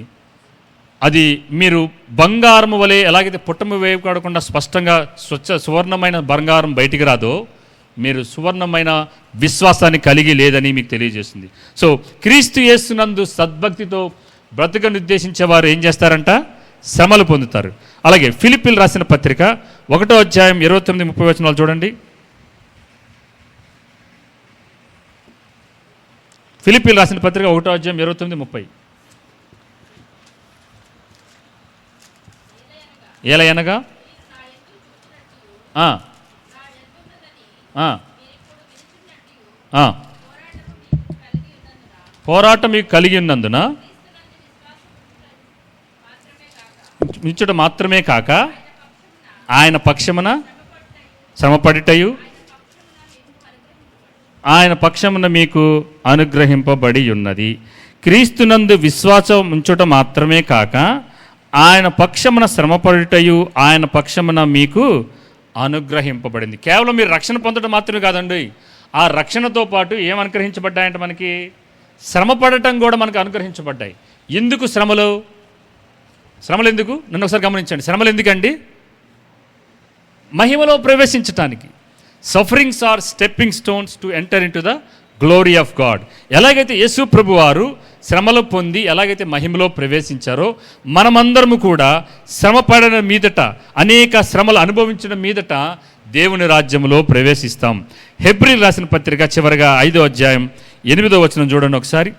అది మీరు బంగారం వలె ఎలాగైతే పుట్టము వేయకుండా స్పష్టంగా సువర్ణమైన బంగారం బయటికి రాదో, మీరు సువర్ణమైన విశ్వాసాన్ని కలిగి లేదని మీకు తెలియజేస్తుంది. సో క్రీస్తు యేసునందు సద్భక్తితో బ్రతుకనుద్దేశించే వారు ఏం చేస్తారంట? శ్రమలు పొందుతారు. అలాగే ఫిలిప్పీలు రాసిన పత్రిక 1వ అధ్యాయం 29-30 వచనాలు చూడండి. ఫిలిప్పీలు రాసిన పత్రిక 1వ అధ్యాయం 29-30. ఏలయనగా పోరాటం మీకు కలిగి ఉన్నందున ఉంచుట మాత్రమే కాక ఆయన పక్షమున శ్రమపడుటయు ఆయన పక్షమున మీకు అనుగ్రహింపబడి ఉన్నది. క్రీస్తునందు విశ్వాసం ఉంచుట మాత్రమే కాక ఆయన పక్షమున శ్రమపడుటయు ఆయన పక్షమున మీకు అనుగ్రహింపబడింది. కేవలం మీరు రక్షణ పొందడం మాత్రమే కాదండి, ఆ రక్షణతో పాటు ఏం అనుగ్రహించబడ్డాయంటే మనకి శ్రమ పడటం కూడా మనకు అనుగ్రహించబడ్డాయి. ఎందుకు శ్రమలు ఎందుకు? నన్ను ఒకసారి గమనించండి. శ్రమలు ఎందుకండి? మహిమలో ప్రవేశించటానికి. Sufferings are stepping stones to enter in to the glory of God. ఎలాగైతే యేసు ప్రభు వారు శ్రమలు పొంది ఎలాగైతే మహిమలో ప్రవేశించారో మనమందరము కూడా శ్రమ పడిన మీదట, అనేక శ్రమలు అనుభవించడం మీదట దేవుని రాజ్యంలో ప్రవేశిస్తాం. హెబ్రీలు రాసిన పత్రిక చివరిగా 5వ అధ్యాయం 8వ వచనం చూడండి ఒకసారి.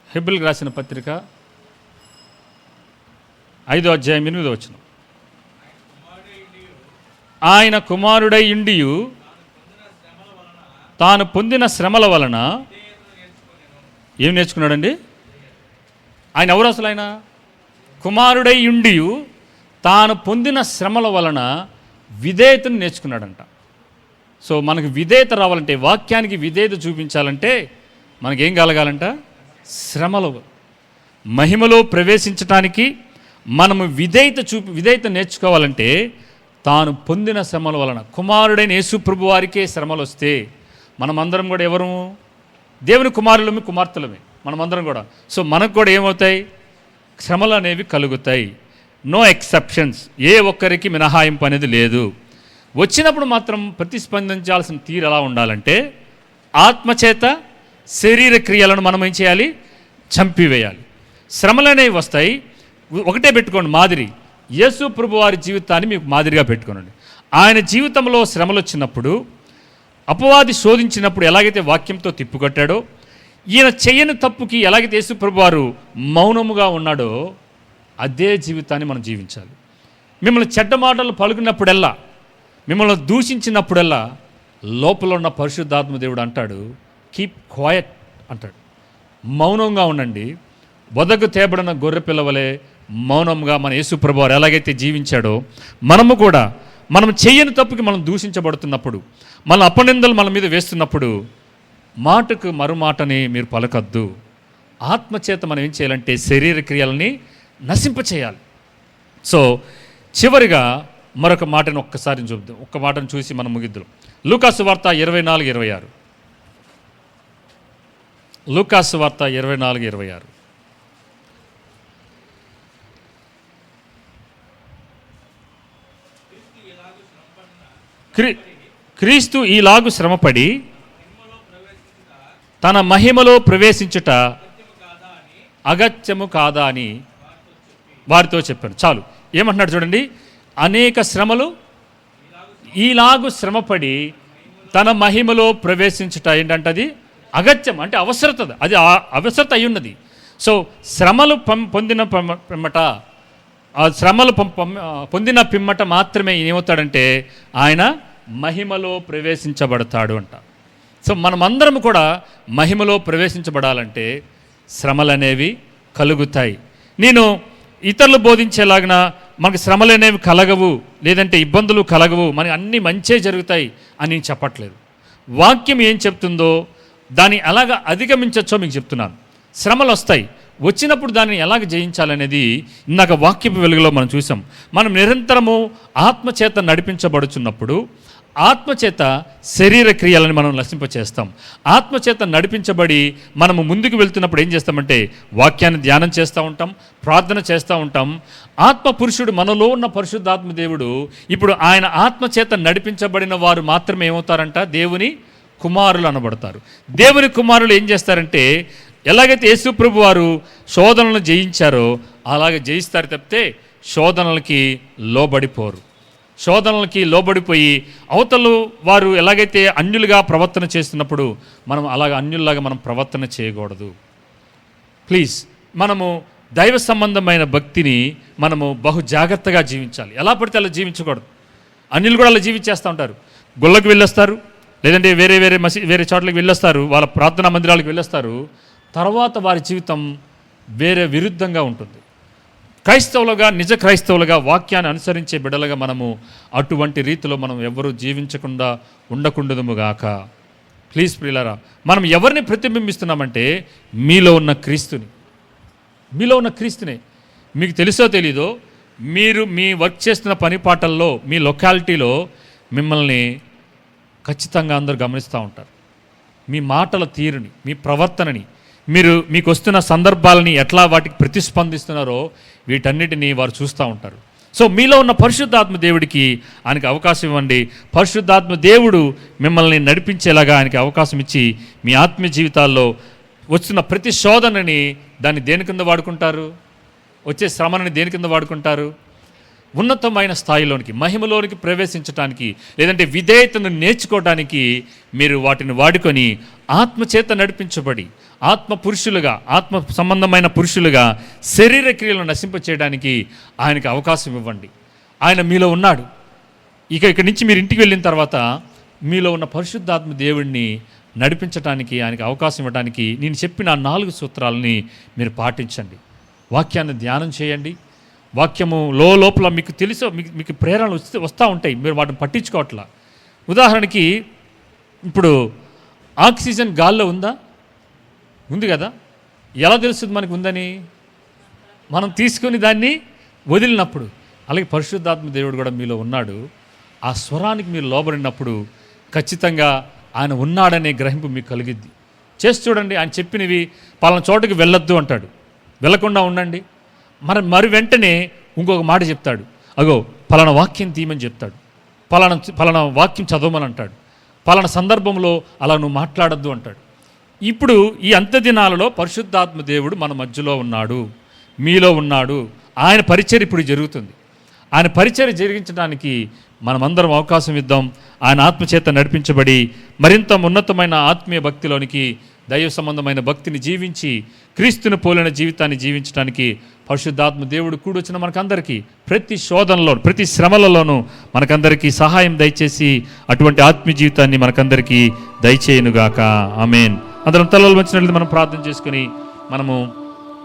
హెబ్రీలు రాసిన పత్రిక 5వ అధ్యాయం 8వ వచనం. ఆయన కుమారుడై ఉండియు తాను పొందిన శ్రమల వలన ఏం నేర్చుకున్నాడండి? ఆయన ఎవరు అసలు? ఆయన కుమారుడై ఉండియు తాను పొందిన శ్రమల వలన విధేయతను నేర్చుకున్నాడంట. సో మనకు విధేయత రావాలంటే, వాక్యానికి విధేయత చూపించాలంటే మనకేం కలగాలంట? శ్రమలు. మహిమలో ప్రవేశించటానికి మనము విధేయత నేర్చుకోవాలంటే తాను పొందిన శ్రమల వలన, కుమారుడైన యేసు ప్రభు వారికే శ్రమలు వస్తే మనమందరం కూడా ఎవరు? దేవుని కుమారులమే, కుమార్తెలమే మనమందరం కూడా. సో మనకు కూడా ఏమవుతాయి? శ్రమలు అనేవి కలుగుతాయి. నో ఎక్సెప్షన్స్, ఏ ఒక్కరికి మినహాయింపు అనేది లేదు. వచ్చినప్పుడు మాత్రం ప్రతిస్పందించాల్సిన తీరు ఎలా ఉండాలంటే, ఆత్మచేత శరీర క్రియలను మనం ఏం చేయాలి? చంపివేయాలి. శ్రమలు అనేవి వస్తాయి. ఒకటే పెట్టుకోండి మాదిరి, యేసు ప్రభు వారి జీవితాన్ని మీకు మాదిరిగా పెట్టుకోనండి. ఆయన జీవితంలో శ్రమలు వచ్చినప్పుడు, అపవాది శోధించినప్పుడు ఎలాగైతే వాక్యంతో తిప్పుకొట్టాడో, ఈయన చెయ్యని తప్పుకి ఎలాగైతే యేసు ప్రభు వారు మౌనముగా ఉన్నాడో అదే జీవితాన్ని మనం జీవించాలి. మిమ్మల్ని చెడ్డ మాటలు పలుకున్నప్పుడల్లా, మిమ్మల్ని దూషించినప్పుడల్లా లోపల ఉన్న పరిశుద్ధాత్మ దేవుడు అంటాడు, కీప్ క్వయట్ అంటాడు. మౌనంగా ఉండండి. వదకు తేబడిన గొర్రె పిల్లవలే మౌనంగా మన యేసు ప్రభు వారు ఎలాగైతే జీవించాడో మనము కూడా, మనం చెయ్యని తప్పుకి మనం దూషించబడుతున్నప్పుడు, మన అపనిందలు మన మీద వేస్తున్నప్పుడు మాటకు మరుమాటని మీరు పలకద్దు. ఆత్మచేత మనం ఏం చేయాలంటే శరీర క్రియలని నశింపచేయాలి. సో చివరిగా మరొక మాటను ఒక్కసారి చూద్దాం. ఒక్క మాటను చూసి మనం ముగిద్దాం. లూకాసు వార్త 24:26. లూకాసు వార్త 24:26. క్రీస్తు ఈలాగు శ్రమపడి తన మహిమలో ప్రవేశించుట అగత్యము కాదా అని వారితో చెప్పాను. చాలు. ఏమంటున్నాడు చూడండి, అనేక శ్రమలు ఈలాగు శ్రమపడి తన మహిమలో ప్రవేశించుట ఏంటంటే అది అగత్యం, అంటే అవసరత, అది అవసరత అయి ఉన్నది. సో శ్రమలు పొందిన పిమ్మట, ఆ శ్రమలు పొందిన పిమ్మట మాత్రమే ఏమవుతాడంటే ఆయన మహిమలో ప్రవేశించబడతాడు అంట. సో మనమందరం కూడా మహిమలో ప్రవేశించబడాలంటే శ్రమలు అనేవి కలుగుతాయి. నేను ఇతరులు బోధించేలాగిన మనకు శ్రమలు అనేవి కలగవు, లేదంటే ఇబ్బందులు కలగవు, మనకి అన్నీ మంచే జరుగుతాయి అని చెప్పట్లేదు. వాక్యం ఏం చెప్తుందో దాన్ని ఎలాగ అధిగమించవచ్చో మీకు చెప్తున్నాను. శ్రమలు వస్తాయి, వచ్చినప్పుడు దాన్ని ఎలాగ జయించాలనేది ఇందాక వాక్యపు వెలుగులో మనం చూసాం. మనం నిరంతరము ఆత్మచేత నడిపించబడుచున్నప్పుడు ఆత్మచేత శరీర క్రియలను మనం నశింపచేస్తాం. ఆత్మచేత నడిపించబడి మనము ముందుకు వెళ్తున్నప్పుడు ఏం చేస్తామంటే వాక్యాన్ని ధ్యానం చేస్తూ ఉంటాం, ప్రార్థన చేస్తూ ఉంటాం. ఆత్మ పురుషుడు, మనలో ఉన్న పరిశుద్ధాత్మ దేవుడు, ఇప్పుడు ఆయన ఆత్మచేత నడిపించబడిన వారు మాత్రమే ఏమవుతారంట? దేవుని కుమారులు అనబడతారు. దేవుని కుమారులు ఏం చేస్తారంటే, ఎలాగైతే యేసు ప్రభు వారు శోధనలను జయించారో అలాగే జయిస్తారు తప్పితే శోధనలకి లోబడిపోరు. శోధనలకి లోబడిపోయి అవతలు వారు ఎలాగైతే అన్యులుగా ప్రవర్తన చేస్తున్నప్పుడు మనం అలాగ అన్యుల్లాగా మనం ప్రవర్తన చేయకూడదు. ప్లీజ్, మనము దైవ సంబంధమైన భక్తిని మనము బహు జాగ్రత్తగా జీవించాలి. ఎలా పడితే అలా జీవించకూడదు. అన్యులు కూడా అలా జీవించేస్తూ ఉంటారు. గుళ్ళకు వెళ్ళొస్తారు, లేదంటే వేరే చోట్లకి వెళ్ళొస్తారు, వాళ్ళ ప్రార్థనా మందిరాలకు వెళ్ళొస్తారు. తర్వాత వారి జీవితం వేరే విరుద్ధంగా ఉంటుంది. క్రైస్తవులుగా, నిజ క్రైస్తవులుగా, వాక్యాన్ని అనుసరించే బిడ్డలుగా మనము అటువంటి రీతిలో మనం ఎవరు జీవించకుండా ఉండకుండదుముగాక. ప్లీజ్ ప్రియులారా, మనం ఎవరిని ప్రతిబింబిస్తున్నామంటే మీలో ఉన్న క్రీస్తునే. మీకు తెలుసో తెలీదో, మీరు మీ వర్క్ చేస్తున్న పని పాటల్లో, మీ లొకాలిటీలో మిమ్మల్ని ఖచ్చితంగా అందరూ గమనిస్తూ ఉంటారు. మీ మాటల తీరుని, మీ ప్రవర్తనని, మీకు వస్తున్న సందర్భాలని ఎట్లా వాటికి ప్రతిస్పందిస్తున్నారో వీటన్నిటినీ వారు చూస్తూ ఉంటారు. సో మీలో ఉన్న పరిశుద్ధాత్మ దేవుడికి ఆయనకి అవకాశం ఇవ్వండి. పరిశుద్ధాత్మ దేవుడు మిమ్మల్ని నడిపించేలాగా ఆయనకి అవకాశం ఇచ్చి మీ ఆత్మీయ జీవితాల్లో వస్తున్న ప్రతి శోధనని దాన్ని దేని కింద వాడుకుంటారు? వచ్చే శ్రమని దేని కింద వాడుకుంటారు? ఉన్నతమైన స్థాయిలోనికి, మహిమలోనికి ప్రవేశించడానికి, లేదంటే విధేయతను నేర్చుకోవడానికి మీరు వాటిని వాడుకొని ఆత్మచేత నడిపించబడి ఆత్మ పురుషులుగా, ఆత్మ సంబంధమైన పురుషులుగా శరీర క్రియలను నశింపచేయడానికి ఆయనకి అవకాశం ఇవ్వండి. ఆయన మీలో ఉన్నాడు. ఇక్కడి నుంచి మీరు ఇంటికి వెళ్ళిన తర్వాత మీలో ఉన్న పరిశుద్ధాత్మ దేవుడిని నడిపించడానికి ఆయనకి అవకాశం ఇవ్వడానికి నేను చెప్పిన 4 సూత్రాలని మీరు పాటించండి. వాక్యాన్ని ధ్యానం చేయండి. వాక్యము లోపల మీకు తెలుసో, మీకు ప్రేరణలు వస్తూ ఉంటాయి, మీరు వాటిని పట్టించుకోవట్లా. ఉదాహరణకి ఇప్పుడు ఆక్సిజన్ గాల్లో ఉంది కదా, ఎలా తెలుస్తుంది మనకు ఉందని? మనం తీసుకొని దాన్ని వదిలినప్పుడు. అలాగే పరిశుద్ధాత్మ దేవుడు కూడా మీలో ఉన్నాడు. ఆ స్వరానికి మీరు లోబడినప్పుడు ఖచ్చితంగా ఆయన ఉన్నాడనే గ్రహింపు మీకు కలిగిద్ది. చేసి చూడండి. ఆయన చెప్పినవి, పలానా చోటుకి వెళ్ళొద్దు అంటాడు, వెళ్ళకుండా ఉండండి. మరి వెంటనే ఇంకొక మాట చెప్తాడు, అగో పలానా వాక్యం తీయమని చెప్తాడు, పలానా వాక్యం చదవమని అంటాడు, పలానా సందర్భంలో అలా నువ్వు మాట్లాడద్దు అంటాడు. ఇప్పుడు ఈ అంత్యదినాలలో పరిశుద్ధాత్మ దేవుడు మన మధ్యలో ఉన్నాడు, మీలో ఉన్నాడు. ఆయన పరిచర్య ఇప్పుడు జరుగుతుంది. ఆయన పరిచర్య జరిగించడానికి మనమందరం అవకాశం ఇద్దాం. ఆయన ఆత్మచేత నడిపించబడి మరింత ఉన్నతమైన ఆత్మీయ భక్తిలోనికి, దైవ సంబంధమైన భక్తిని జీవించి క్రీస్తుని పోలిన జీవితాన్ని జీవించడానికి పరిశుద్ధాత్మ దేవుడు కూడొచ్చిన మనకందరికీ ప్రతి శోధనలో, ప్రతి శ్రమలలోనూ మనకందరికీ సహాయం దయచేసి అటువంటి ఆత్మీయ జీవితాన్ని మనకందరికీ దయచేయునుగాక. ఆమేన్. అందరం తలలు వంచినట్లయితే మనం ప్రార్థన చేసుకుని మనము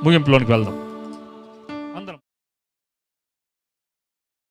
ముగింపులోనికి వెళ్దాం.